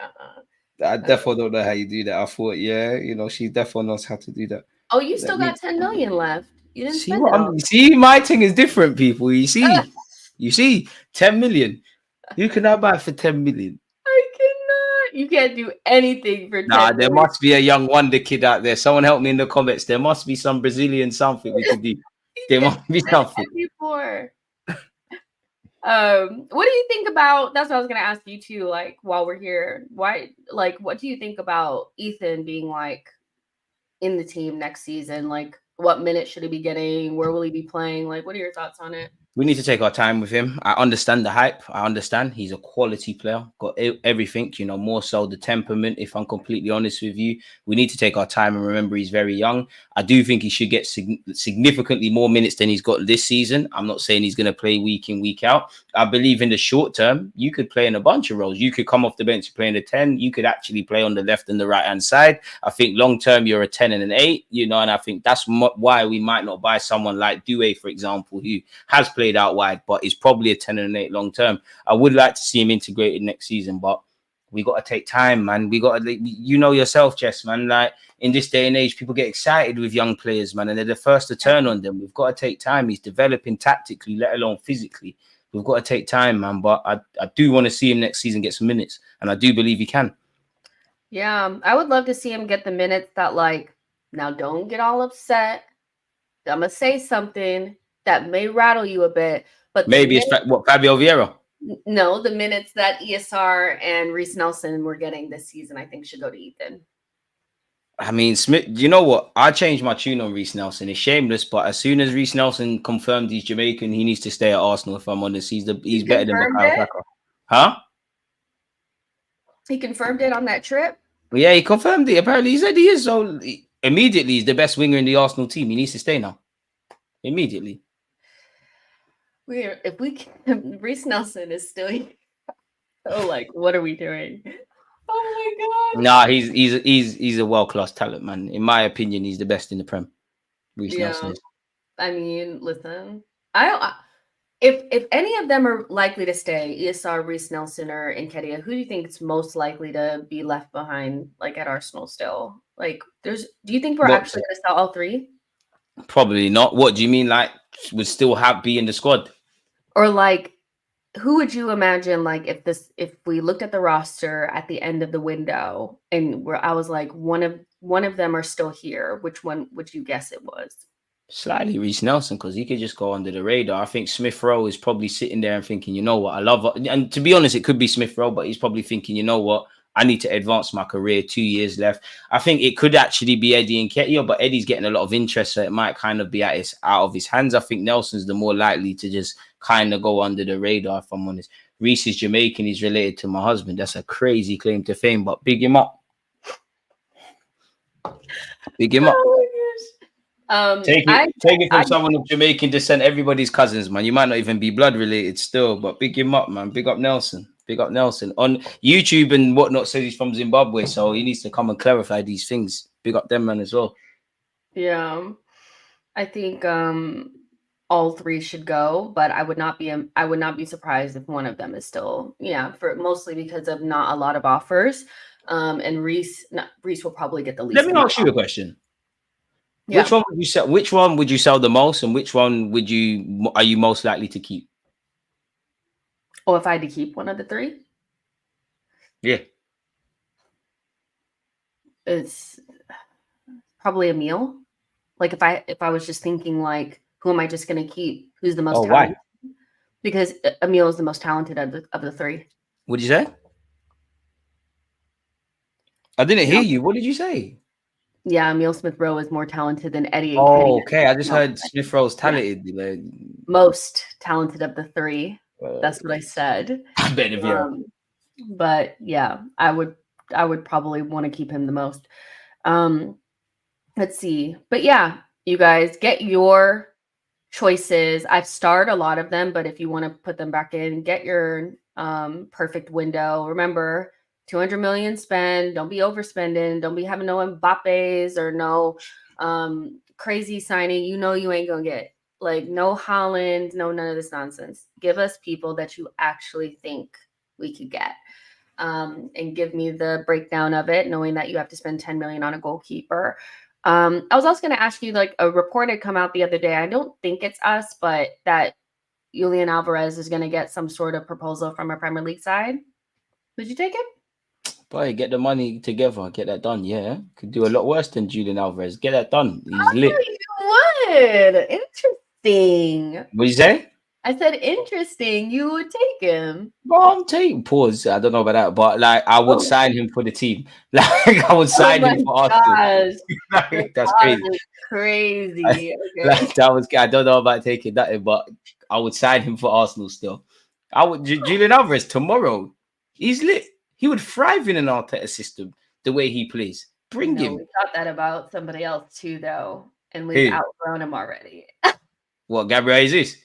I uh. definitely don't know how you do that. I thought, yeah, she definitely knows how to do that. Oh, you Let still me got 10 million left. You didn't see spend it what all. I'm. See, my thing is different, people. You see, 10 million. Who can I buy for 10 million? I cannot. You can't do anything for Nah, 10 there million. must be a young wonder kid out there. Someone help me in the comments. There must be some Brazilian something we could do. You There can't must be do something. that anymore. What do you think about? That's what I was gonna ask you too. Like while we're here, why? Like, what do you think about Ethan being like in the team next season? Like, what minutes should he be getting? Where will he be playing? Like, what are your thoughts on it? We need to take our time with him. I understand the hype. I understand he's a quality player, got everything, more so the temperament. If I'm completely honest with you, we need to take our time and remember he's very young. I do think he should get significantly more minutes than he's got this season. I'm not saying he's going to play week in, week out. I believe in the short term, you could play in a bunch of roles. You could come off the bench playing a 10. You could actually play on the left and the right hand side. I think long term, you're a 10 and an 8, and I think that's why we might not buy someone like Due, for example, who has played out wide, but is probably a 10 and an 8 long term. I would like to see him integrated next season, but we got to take time, man. We got to, yourself, Jess, man. Like in this day and age, people get excited with young players, man, and they're the first to turn on them. We've got to take time. He's developing tactically, let alone physically. We've got to take time, man. But I do want to see him next season get some minutes, and I do believe he can. Yeah, I would love to see him get the minutes that, like, now don't get all upset. I'm gonna say something that may rattle you a bit, but Maybe it's Fabio Vieira. No, the minutes that ESR and Reese Nelson were getting this season, I think should go to Ethan. I mean, Smith, you know what? I changed my tune on Reese Nelson. It's shameless, but as soon as Reese Nelson confirmed he's Jamaican, he needs to stay at Arsenal. If I'm honest, he's better than Bukayo Saka. Huh? He confirmed it on that trip. Yeah, he confirmed it. Apparently, he said he is. So immediately, he's the best winger in the Arsenal team. He needs to stay now. Immediately. If we can, Reese Nelson is still here. Oh, like, what are we doing? Oh my god! Nah, he's a world class talent, man. In my opinion, he's the best in the Prem. Reese Nelson is. I mean, listen, if any of them are likely to stay, ESR, Reese Nelson, or Nketiah, who do you think is most likely to be left behind, like at Arsenal still? Like, do you think we're actually going to sell all three? Probably not. What do you mean? Like, would still be in the squad? Or like, who would you imagine, like, if we looked at the roster at the end of the window and I was like, one of them are still here, which one would you guess it was? Slightly Reese Nelson, because he could just go under the radar. I think Smith Rowe is probably sitting there and thinking, you know what, I love it. And to be honest, it could be Smith Rowe, but he's probably thinking, you know what, I need to advance my career. 2 years left. I think it could actually be Eddie Nketiah, but Eddie's getting a lot of interest, so it might kind of be out of his hands. I think Nelson's the more likely to just kind of go under the radar, if I'm honest. Reese is Jamaican. He's related to my husband. That's a crazy claim to fame, but big him up. Big him up. Take it from someone of Jamaican descent. Everybody's cousins, man. You might not even be blood related still, but big him up, man. Big up Nelson. Big up Nelson. On YouTube and whatnot says he's from Zimbabwe, so he needs to come and clarify these things. Big up them, man, as well. Yeah, I think all three should go, but I would not be surprised if one of them is still, for mostly because of not a lot of offers. And Reese will probably get the least. Let me ask you a question. Yeah. Which one would you sell? Which one would you sell the most, and which one are you most likely to keep? Oh, if I had to keep one of the three? Yeah. It's probably Emile. Like if I was just thinking like, who am I just gonna keep? Who's the most talented? Why? Because Emile is the most talented of the three. What'd you say? I didn't hear you. What did you say? Yeah, Emile Smith Rowe is more talented than Eddie. Oh, okay. I just heard Smith Rowe's talented. Yeah. Most talented of the three. That's what I said. But yeah, I would probably want to keep him the most. Let's see. But yeah, you guys get your choices. I've starred a lot of them, but if you want to put them back in, get your perfect window. Remember, 200 million spend. Don't be overspending. Don't be having no Mbappe's or no crazy signing. You know you ain't gonna get like no Holland, no none of this nonsense. Give us people that you actually think we could get. And give me the breakdown of it, knowing that you have to spend 10 million on a goalkeeper. I was also going to ask you, like, a report had come out the other day. I don't think it's us, but that Julian Alvarez is going to get some sort of proposal from a Premier League side. Would you take it? Boy, get the money together, get that done. Yeah, could do a lot worse than Julian Alvarez. Get that done. He's lit. You would. Interesting. What you say? I said interesting. You would take him. Well, I'm taking pause. I don't know about that, but like I would sign him for the team. Like I would sign him for Arsenal. Like, that's crazy. Crazy. Okay. Like, that was. I don't know about taking that, but I would sign him for Arsenal still. I would. Julian Alvarez tomorrow. He's lit. He would thrive in an Arteta system the way he plays. Bring him. We thought that about somebody else too, though, and we've outgrown him already. What, Gabriel Jesus?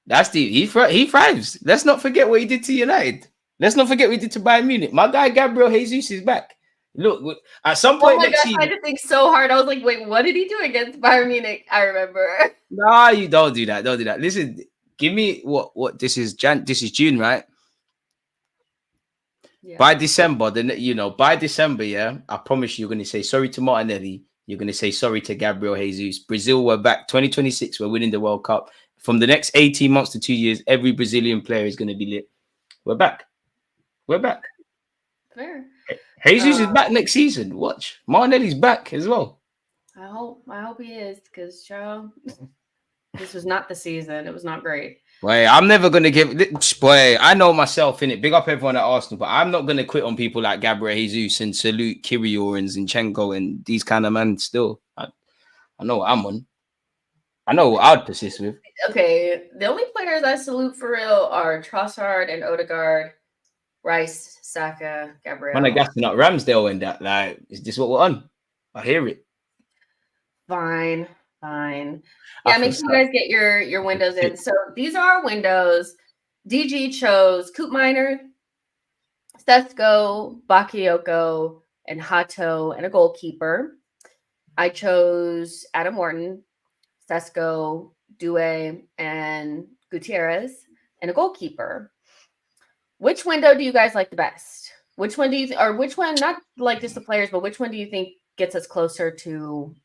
That's he thrives. Let's not forget what he did to United. Let's not forget what he did to Bayern Munich. My guy Gabriel Jesus is back. Look, at some point next season. I had to think so hard. I was like, wait, what did he do against Bayern Munich? I remember. No, you don't do that. Don't do that. Listen, give me what this is This is June, right? Yeah. By December, by December, yeah, I promise you're going to say sorry to Martinelli. You're going to say sorry to Gabriel Jesus. Brazil, we're back. 2026, we're winning the World Cup. From the next 18 months to 2 years, every Brazilian player is going to be lit. We're back. We're back. Fair. Jesus is back next season. Watch. Martinelli's back as well. I hope he is, because this was not the season. It was not great. Boy, I'm never going to give... Boy, I know myself, innit? Big up everyone at Arsenal, but I'm not going to quit on people like Gabriel Jesus and salute Kirill and Zinchenko and these kind of men still. I know what I'm on. I know what I'd persist with. Okay, the only players I salute for real are Trossard and Odegaard, Rice, Saka, Gabriel. Man, I guess not Ramsdale and that. Like, is this what we're on? I hear it. Fine. Yeah, make sure you guys get your windows in. So these are our windows. DG chose Coop Miner, Sesko, Bakayoko, and Hato, and a goalkeeper. I chose Adam Wharton, Sesko, Due, and Gutierrez, and a goalkeeper. Which window do you guys like the best? Which one do you not like just the players, but which one do you think gets us closer to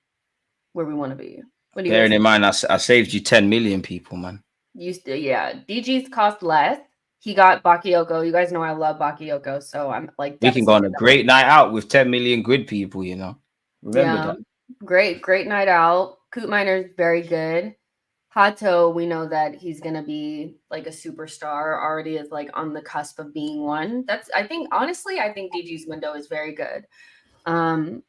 where we want to be? Bearing in mind, I saved you 10 million people, man. DG's cost less. He got Bakayoko. You guys know I love Bakayoko, so I'm like, we can go on a great night out with 10 million grid people, you know. Remember that. Great night out. Coop Miner's very good. Hato, we know that he's gonna be like a superstar. Already is like on the cusp of being one. I think DG's window is very good. I'm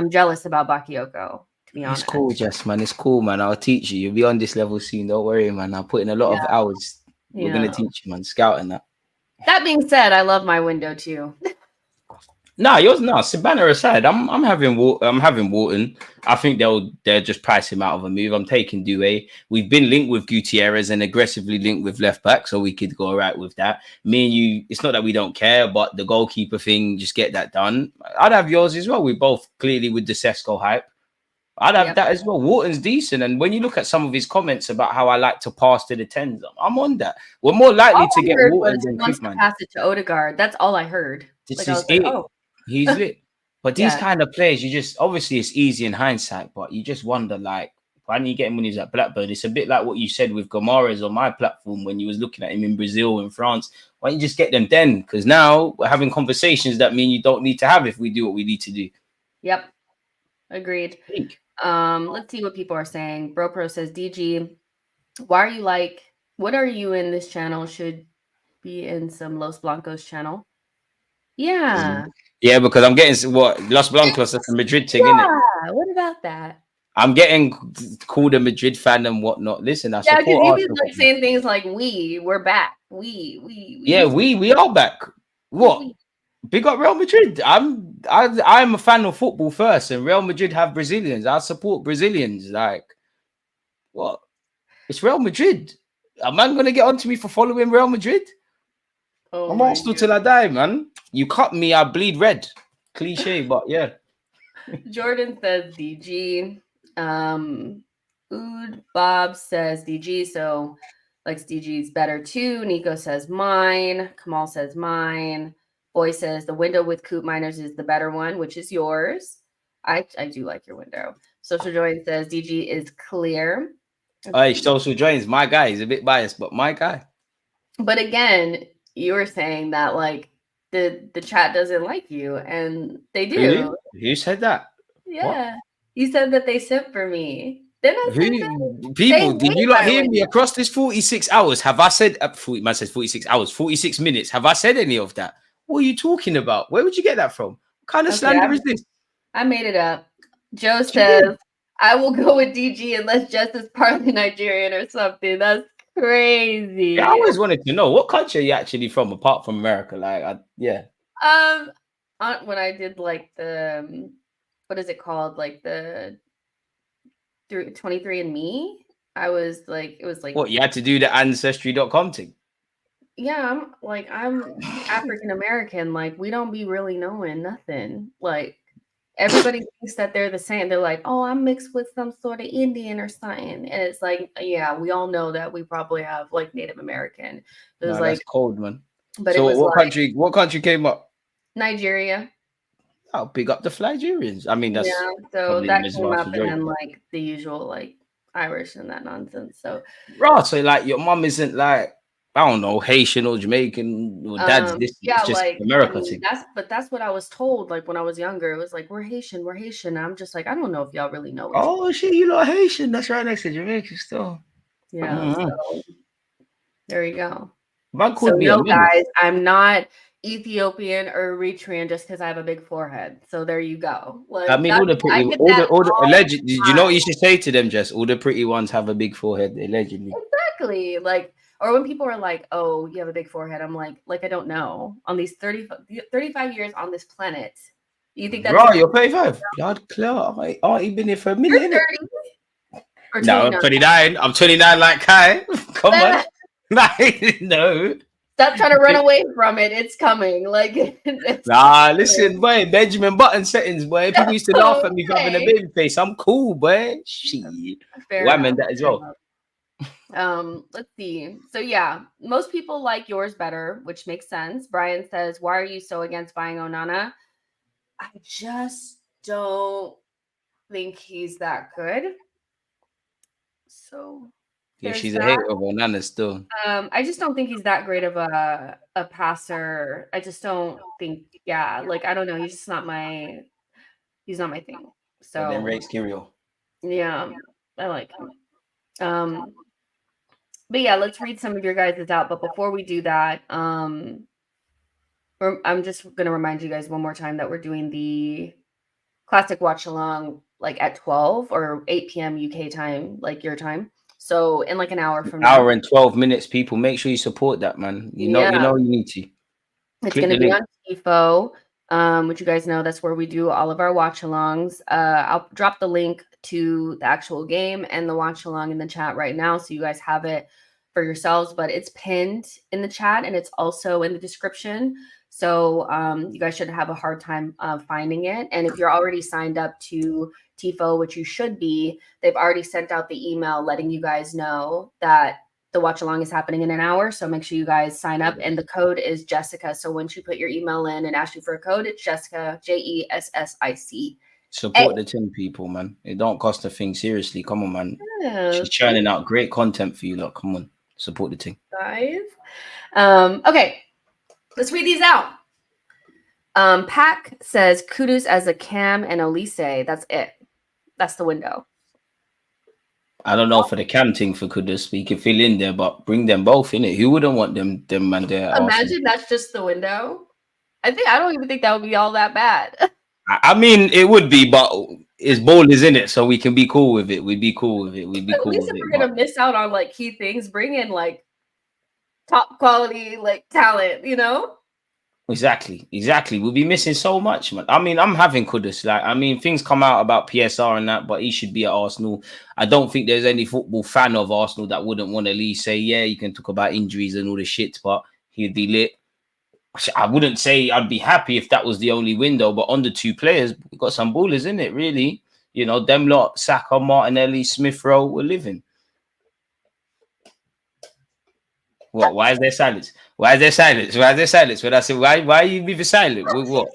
jealous about Bakayoko. To be honest. It's cool, Jess, man. It's cool, man. I'll teach you. You'll be on this level soon. Don't worry, man. I'll put in a lot of hours. We're gonna teach you, man. Scouting that. That being said, I love my window too. Savannah aside, I'm having Wharton. I think they'll just price him out of a move. I'm taking Due. We've been linked with Gutierrez and aggressively linked with left back, so we could go right with that. Me and you, it's not that we don't care, but the goalkeeper thing, just get that done. I'd have yours as well. We both clearly with the Sesko hype. I'd have that as well. Wharton's decent, and when you look at some of his comments about how I like to pass to the tens, I'm on that. We're more likely to get Wharton than Koopman. Pass it to Odegaard. That's all I heard. This is it. He's lit. But these kind of players, you just obviously it's easy in hindsight, but you just wonder like, why didn't you get him when he was at Blackburn? It's a bit like what you said with Gomares on my platform when you was looking at him in Brazil and France. Why don't you just get them then? Because now we're having conversations that mean you don't need to have if we do what we need to do. Yep. Agreed. Let's see what people are saying. BroPro says, DG, what are you in this channel? Should be in some Los Blancos channel. Yeah. Yeah, because I'm getting Los Blancos, that's a Madrid thing, isn't it? What about that? I'm getting called a Madrid fan and whatnot. Listen, I support Arsenal. You've been saying things like we're back. We are back. What? Big up Real Madrid. I'm a fan of football first, and Real Madrid have Brazilians. I support Brazilians. Like, what? It's Real Madrid. A man gonna get onto me for following Real Madrid? Oh I'm my Arsenal till I die, man. You cut me, I bleed red. Cliche, but yeah. Jordan says DG. Ood Bob says DG, so likes DG's better too. Nico says mine. Kamal says mine. Boy says the window with Coop Miners is the better one, which is yours. I do like your window. Social Joy says DG is clear. Hey, Social Joins, my guy. He's a bit biased, but my guy. But again, you were saying that like the chat doesn't like you, and they do. Who said that? Yeah. What? You said that they sent for me. Didn't I say that? People, did you not hear me across this 46 hours? Have I said 40, man says 46 hours, 46 minutes? Have I said any of that? What are you talking about? Where would you get that from? What kind of slander is this? I made it up. Joe says, I will go with DG unless Jess is partly Nigerian or something. That's crazy. Yeah, I always wanted to know what country are you actually from apart from America? Like, when I did like the what is it called? Like the 23andMe, I was like, it was like what you had to do the ancestry.com thing. Yeah, I'm African American. Like, we don't be really knowing nothing. Like, everybody thinks that they're the same. They're like, oh, I'm mixed with some sort of Indian or something. And it's like, yeah, we all know that we probably have like Native American. It was like that's cold, man. But so it was what country came up? Nigeria. Oh, big up the Nigerians. I mean, that's so that came up, and then like the usual like Irish and that nonsense. So so like your mom isn't like, I don't know, Haitian or Jamaican or dad's this. Yeah, just like America thing. That's what I was told. Like when I was younger, it was like we're Haitian. And I'm just like, I don't know if y'all really know. Oh shit, you know Haitian? That's right next to Jamaica still. Yeah. So there you go. Man could be guys, I'm not Ethiopian or Eritrean just because I have a big forehead. So there you go. Like, I mean, all the alleged. Did you know what you should say to them, Jess? All the pretty ones have a big forehead, allegedly. Exactly. Like, or when people are like, "Oh, you have a big forehead," I'm like I don't know. On these 35 years on this planet, you think that's bro? You're 35. Blood clot. I ain't been here for a minute. No, I'm 29. I'm 29 like Kai. Come on. No. Stop trying to run away from it. It's coming. Like, listen, boy. Benjamin Button settings, boy. People used to laugh at me for having a baby face. I'm cool, boy. Shit. Women that as well. Let's see. So yeah, most people like yours better, which makes sense. Brian says, "Why are you so against buying Onana?" I just don't think he's that good. So yeah, she's a hater of Onana still. I just don't think he's that great of a passer. I just don't think. Yeah, like I don't know. He's just not my. He's not my thing. So and then Rake's Kirill. Yeah, I like him. But yeah, let's read some of your guys' out. But before we do that, I'm just going to remind you guys one more time that we're doing the classic watch along like at 12 or 8 p.m. UK time, like your time. So in like an hour from now. Hour and 12 minutes, people. Make sure you support that, man. You know you need to. It's going to be on TIFO, which you guys know that's where we do all of our watch alongs. I'll drop the link to the actual game and the watch along in the chat right now, so you guys have it for yourselves. But it's pinned in the chat and it's also in the description. So you guys shouldn't have a hard time finding it. And if you're already signed up to TIFO, which you should be, they've already sent out the email letting you guys know that the watch along is happening in an hour. So make sure you guys sign up. And the code is Jessica. So once you put your email in and ask you for a code, it's Jessica, JESSIC. Support the team, people, man. It don't cost a thing. Seriously, come on, man. She's churning out great content for you. Look, come on, support the team, guys. Okay, let's read these out. Pack says Kudus as a Cam and Elise. That's it. That's the window. I don't know for the Cam thing for Kudus, but you can fill in there, but bring them both in it. Who wouldn't want them man there? Imagine that's just the window. I don't even think that would be all that bad. I mean, it would be, but it's ballers in it, so we can be cool with it. We'd be cool with it. We'd be cool with it. At least if we're gonna miss out on like key things, bring in like top quality like talent, you know? Exactly. We'll be missing so much, man. I mean, I'm having Kudus. Like, I mean, things come out about PSR and that, but he should be at Arsenal. I don't think there's any football fan of Arsenal that wouldn't want to at least say, yeah, you can talk about injuries and all the shit, but he'd be lit. I wouldn't say I'd be happy if that was the only window, but on the two players, we've got some ballers in it, really. You know, them lot, Saka, Martinelli, Smith Rowe, we're living. What? Why is there silence? Why is there silence? Why is there silence? When I say why are you moving silent? What?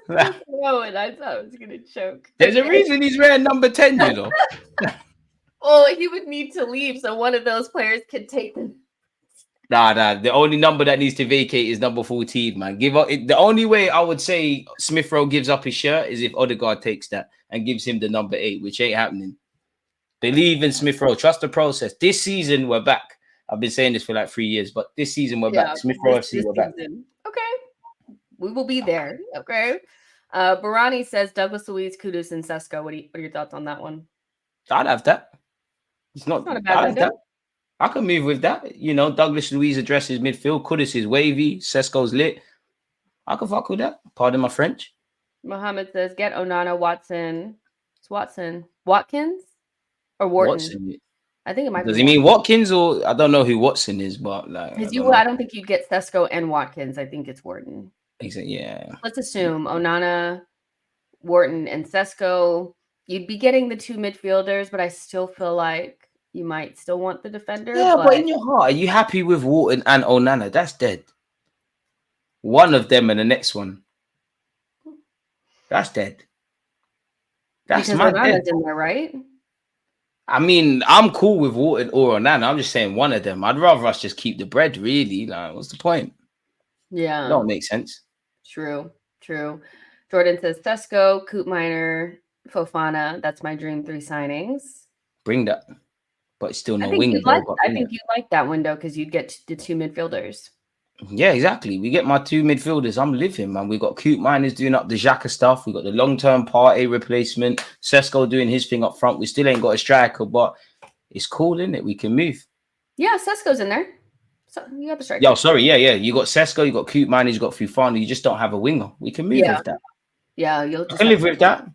No, and I thought I was gonna choke. There's a reason he's wearing number 10, you know. Oh, he would need to leave so one of those players could take them. Nah. The only number that needs to vacate is number 14, man. Give up. The only way I would say Smith Rowe gives up his shirt is if Odegaard takes that and gives him the number 8, which ain't happening. Believe in Smith Rowe. Trust the process. This season, we're back. I've been saying this for like 3 years, but this season, we're back. Smith Rowe FC, we're back. Okay. We will be there. Okay. Barani says Douglas Luiz, Kudus, and Sesko. What are your thoughts on that one? I'd have that. It's not a bad window. I can move with that. You know, Douglas Luiz addresses midfield. Kudus is wavy. Sesko's lit. I can fuck with that. Pardon my French. Mohammed says, get Onana, Watson. It's Watson. Watkins? Or Wharton? Watson. I think it might be. Does he mean Watkins or I don't know who Watson is, but like I don't think you'd get Sesko and Watkins. I think it's Wharton. Yeah. Let's assume Onana, Wharton, and Sesko. You'd be getting the two midfielders, but I still feel like you might still want the defender. Yeah, but in your heart, are you happy with Wharton and Onana? That's dead. One of them and the next one. That's dead. That's because my Onana's dead. in there, right? I mean, I'm cool with Wharton or Onana. I'm just saying one of them. I'd rather us just keep the bread, really. Like, what's the point? Yeah. That don't make sense. True. Jordan says Sesko, Koopmeiners, Fofana. That's my dream 3 signings. Bring that. But it's still no I wing. think you like that window because you'd get the 2 midfielders. Yeah, exactly. We get my 2 midfielders. I'm living, man. We got Koopmeiners doing up the Xhaka stuff. We got the long-term Partey replacement. Sesko doing his thing up front. We still ain't got a striker, but it's cool, isn't it? We can move. Yeah, Sesko's in there. So you got the striker. Yo, sorry. Yeah. You got Sesko, you got Koopmeiners, you got Fofana. You just don't have a winger. We can move with that. Yeah, I can live with that.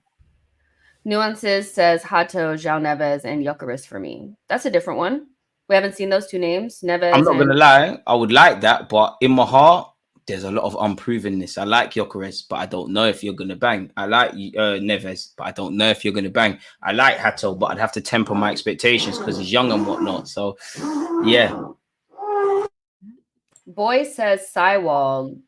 Nuances says Hato, João Neves, and Gyökeres for me. That's a different one. We haven't seen those 2 names. Neves. I'm not gonna lie, I would like that, but in my heart, there's a lot of unprovenness. I like Gyökeres, but I don't know if you're gonna bang. I like Neves, but I don't know if you're gonna bang. I like Hato, but I'd have to temper my expectations because he's young and whatnot. So, yeah. Boy says Seiwald,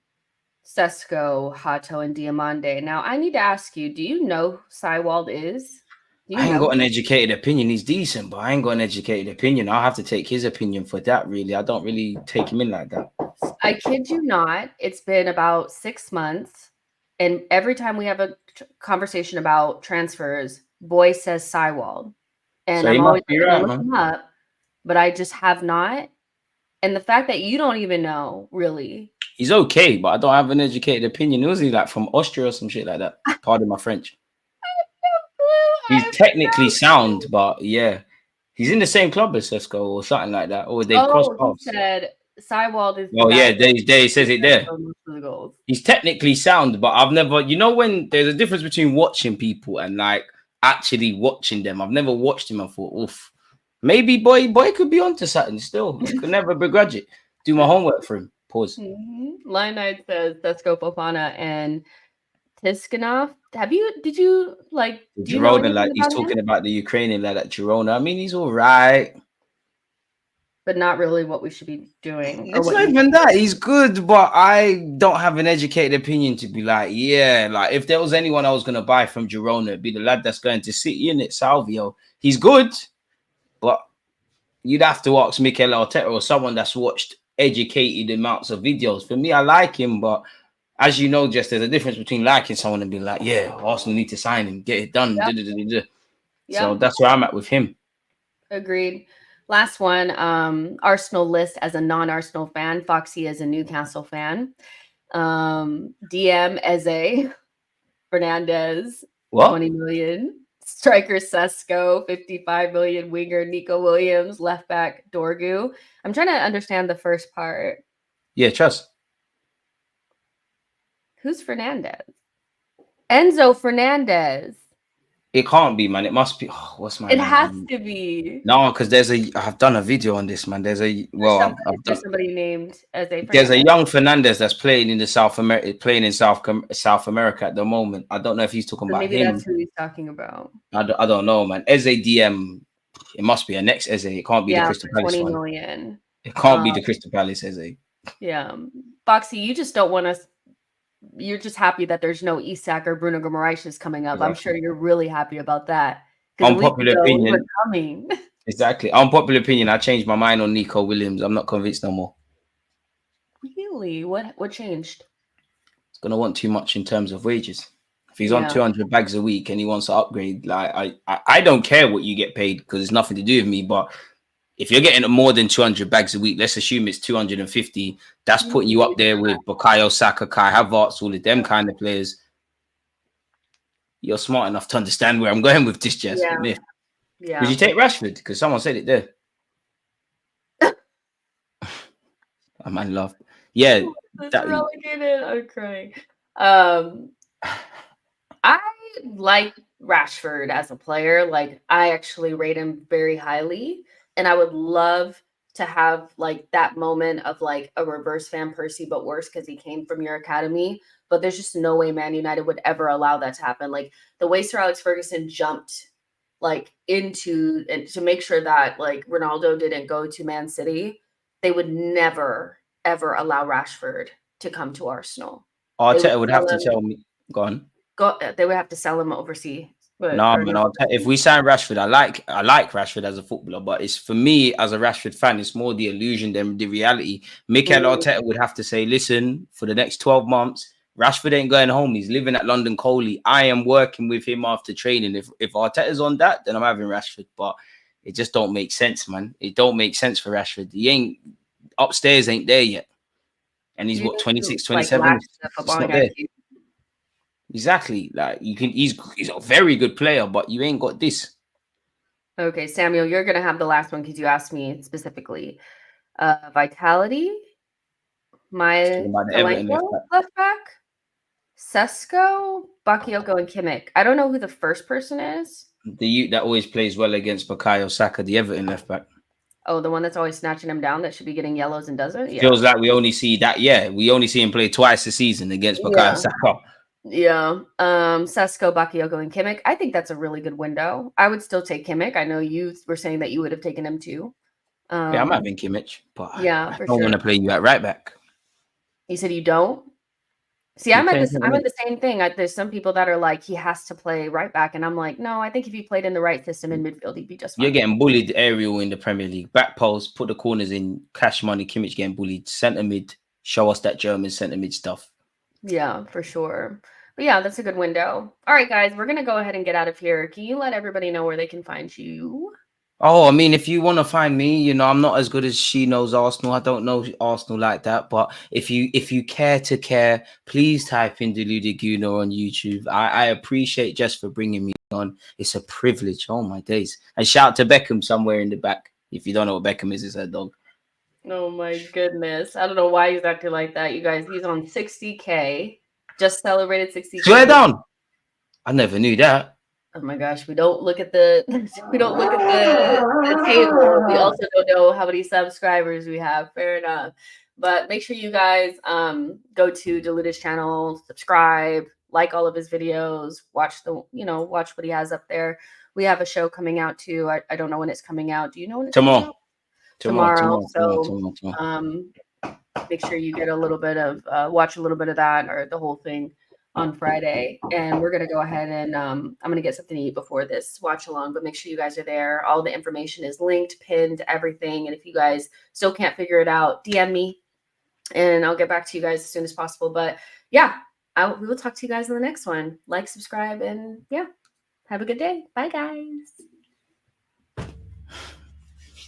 Sesko, Hato, and Diamande. Now, I need to ask you, do you know who Seiwald is? I ain't got an educated opinion. He's decent, but I ain't got an educated opinion. I'll have to take his opinion for that, really. I don't really take him in like that. I kid you not. It's been about 6 months, and every time we have a conversation about transfers, Boy says Seiwald. And So I'm always going to look him up, but I just have not. And the fact that you don't even know, really. He's okay, but I don't have an educated opinion. Was he like from Austria or some shit like that? Pardon my French. He's technically sound, but yeah, he's in the same club as Sesko or something like that. Or they crossed paths. He said Seiwald is. Oh yeah, there says it there. He's technically sound, but I've never. You know when there's a difference between watching people and like actually watching them. I've never watched him and thought, oof, maybe boy could be onto something. Still, I could never begrudge it. Do my homework for him. Pause. Line 9 says Sesko, Fofana, and Tiskanov. Did you like Girona, like he's talking about the Ukrainian lad at Girona. I mean, he's all right, but not really what we should be doing. It's not even that. He's good, but I don't have an educated opinion to be like, yeah, like if there was anyone I was gonna buy from Girona, it'd be the lad that's going to City, in it, Salvio. He's good, but you'd have to ask Mikel Arteta or someone that's watched educated amounts of videos. For me, I like him, but as you know, just there's a difference between liking someone and being like, yeah, Arsenal need to sign him, get it done. Yep. So that's where I'm at with him. Agreed. Last one, Arsenal list as a non-Arsenal fan. Foxy is a Newcastle fan. DM Eze, Fernandez, what? 20 million. Striker Sesko, 55 million. Winger Nico Williams, left back Dorgu. I'm trying to understand the first part. Yeah, trust. Who's Fernandez? Enzo Fernandez. It can't be, man. It must be. Oh, what's my It man's has name? to be. No, because I've done a video on this, man. There's somebody named as a There's a Fernandez. young Fernandez that's playing in South America at the moment. I don't know if he's talking So about maybe him. that's who he's talking about. I don't know, man. Eze DM. It must be a next Eze. It can't be the Yeah, Crystal for Palace 20 one. million. It can't be the Crystal Palace Eze. Yeah. Boxy, you just don't want us. You're just happy that there's no Isak or Bruno Guimaraes coming up. Exactly. I'm sure you're really happy about that. Because Unpopular we opinion. were coming. Exactly. Unpopular opinion. I changed my mind on Nico Williams. I'm not convinced no more. Really? What changed? He's gonna want too much in terms of wages. If he's on Yeah. 200 bags a week and he wants to upgrade, like I don't care what you get paid because it's nothing to do with me. But if you're getting more than 200 bags a week, let's assume it's 250. That's putting you up there with Bukayo Saka, Kai Havertz, all of them kind of players. You're smart enough to understand where I'm going with this, Jess. Yeah. Yeah. Would you take Rashford? Because someone said it there. A man laughed. Yeah. It's relegated. I'm crying. I like Rashford as a player. Like, I actually rate him very highly, and I would love to have like that moment of like a reverse Van Persie, but worse because he came from your academy. But there's just no way Man United would ever allow that to happen. Like the way Sir Alex Ferguson jumped like into and to make sure that like Ronaldo didn't go to Man City, they would never ever allow Rashford to come to Arsenal. Arteta would have to tell me. Go on. They would have to sell him overseas. No, man. If we sign Rashford, I like Rashford as a footballer, but it's for me as a Rashford fan, it's more the illusion than the reality. Mikel Arteta would have to say, listen, for the next 12 months, Rashford ain't going home. He's living at London Coley. I am working with him after training. If Arteta's on that, then I'm having Rashford. But it just don't make sense, man. It don't make sense for Rashford. He ain't upstairs, ain't there yet. And he's what, 26, 27? It's not there. Exactly. Like he's a very good player, but you ain't got this. Okay, Samuel, you're gonna have the last one because you asked me specifically. Vitality, my left back, Sesko, Bakayoko, and Kimmich. I don't know who the first person is. The youth that always plays well against Bukayo Saka, the Everton left back. Oh, the one that's always snatching him down that should be getting yellows and doesn't? Yeah. Feels like we only see that. Yeah, we only see him play twice a season against Bukayo Saka. Yeah. Sesko, Bakayoko, and Kimmich. I think that's a really good window. I would still take Kimmich. I know you were saying that you would have taken him too. Yeah, I'm having Kimmich, but yeah, I don't want to play you at right back. You said you don't? See, I'm at the same thing. There's some people that are like, he has to play right back. And I'm like, no, I think if he played in the right system in midfield, he'd be just fine. You're getting bullied aerial in the Premier League. Back post, put the corners in, cash money. Kimmich getting bullied. Centre mid, show us that German centre mid stuff. Yeah, for sure. But yeah, that's a good window. All right, guys, we're going to go ahead and get out of here. Can you let everybody know where they can find you? Oh, I mean, if you want to find me, I'm not as good as she knows Arsenal. I don't know Arsenal like that. But if you care to care, please type in Deluded Guno on YouTube. I appreciate Jess for bringing me on. It's a privilege. Oh, my days. And shout out to Beckham somewhere in the back. If you don't know what Beckham is, it's her dog. Oh, my goodness. I don't know why he's acting like that. You guys, he's on 60K. Just celebrated 60K. Swear down. I never knew that. Oh my gosh, we don't look at the table. We also don't know how many subscribers we have. Fair enough. But make sure you guys go to Deluded's channel, subscribe, like all of his videos, watch watch what he has up there. We have a show coming out too. I don't know when it's coming out. Do you know when it's coming out? Tomorrow. Make sure you get a little bit of watch a little bit of that or the whole thing on Friday. And we're going to go ahead and I'm going to get something to eat before this watch along, but make sure you guys are there. All the information is linked, pinned, everything. And if you guys still can't figure it out, DM me and I'll get back to you guys as soon as possible. But yeah, we will talk to you guys in the next one. Like, subscribe, and yeah, have a good day. Bye, guys.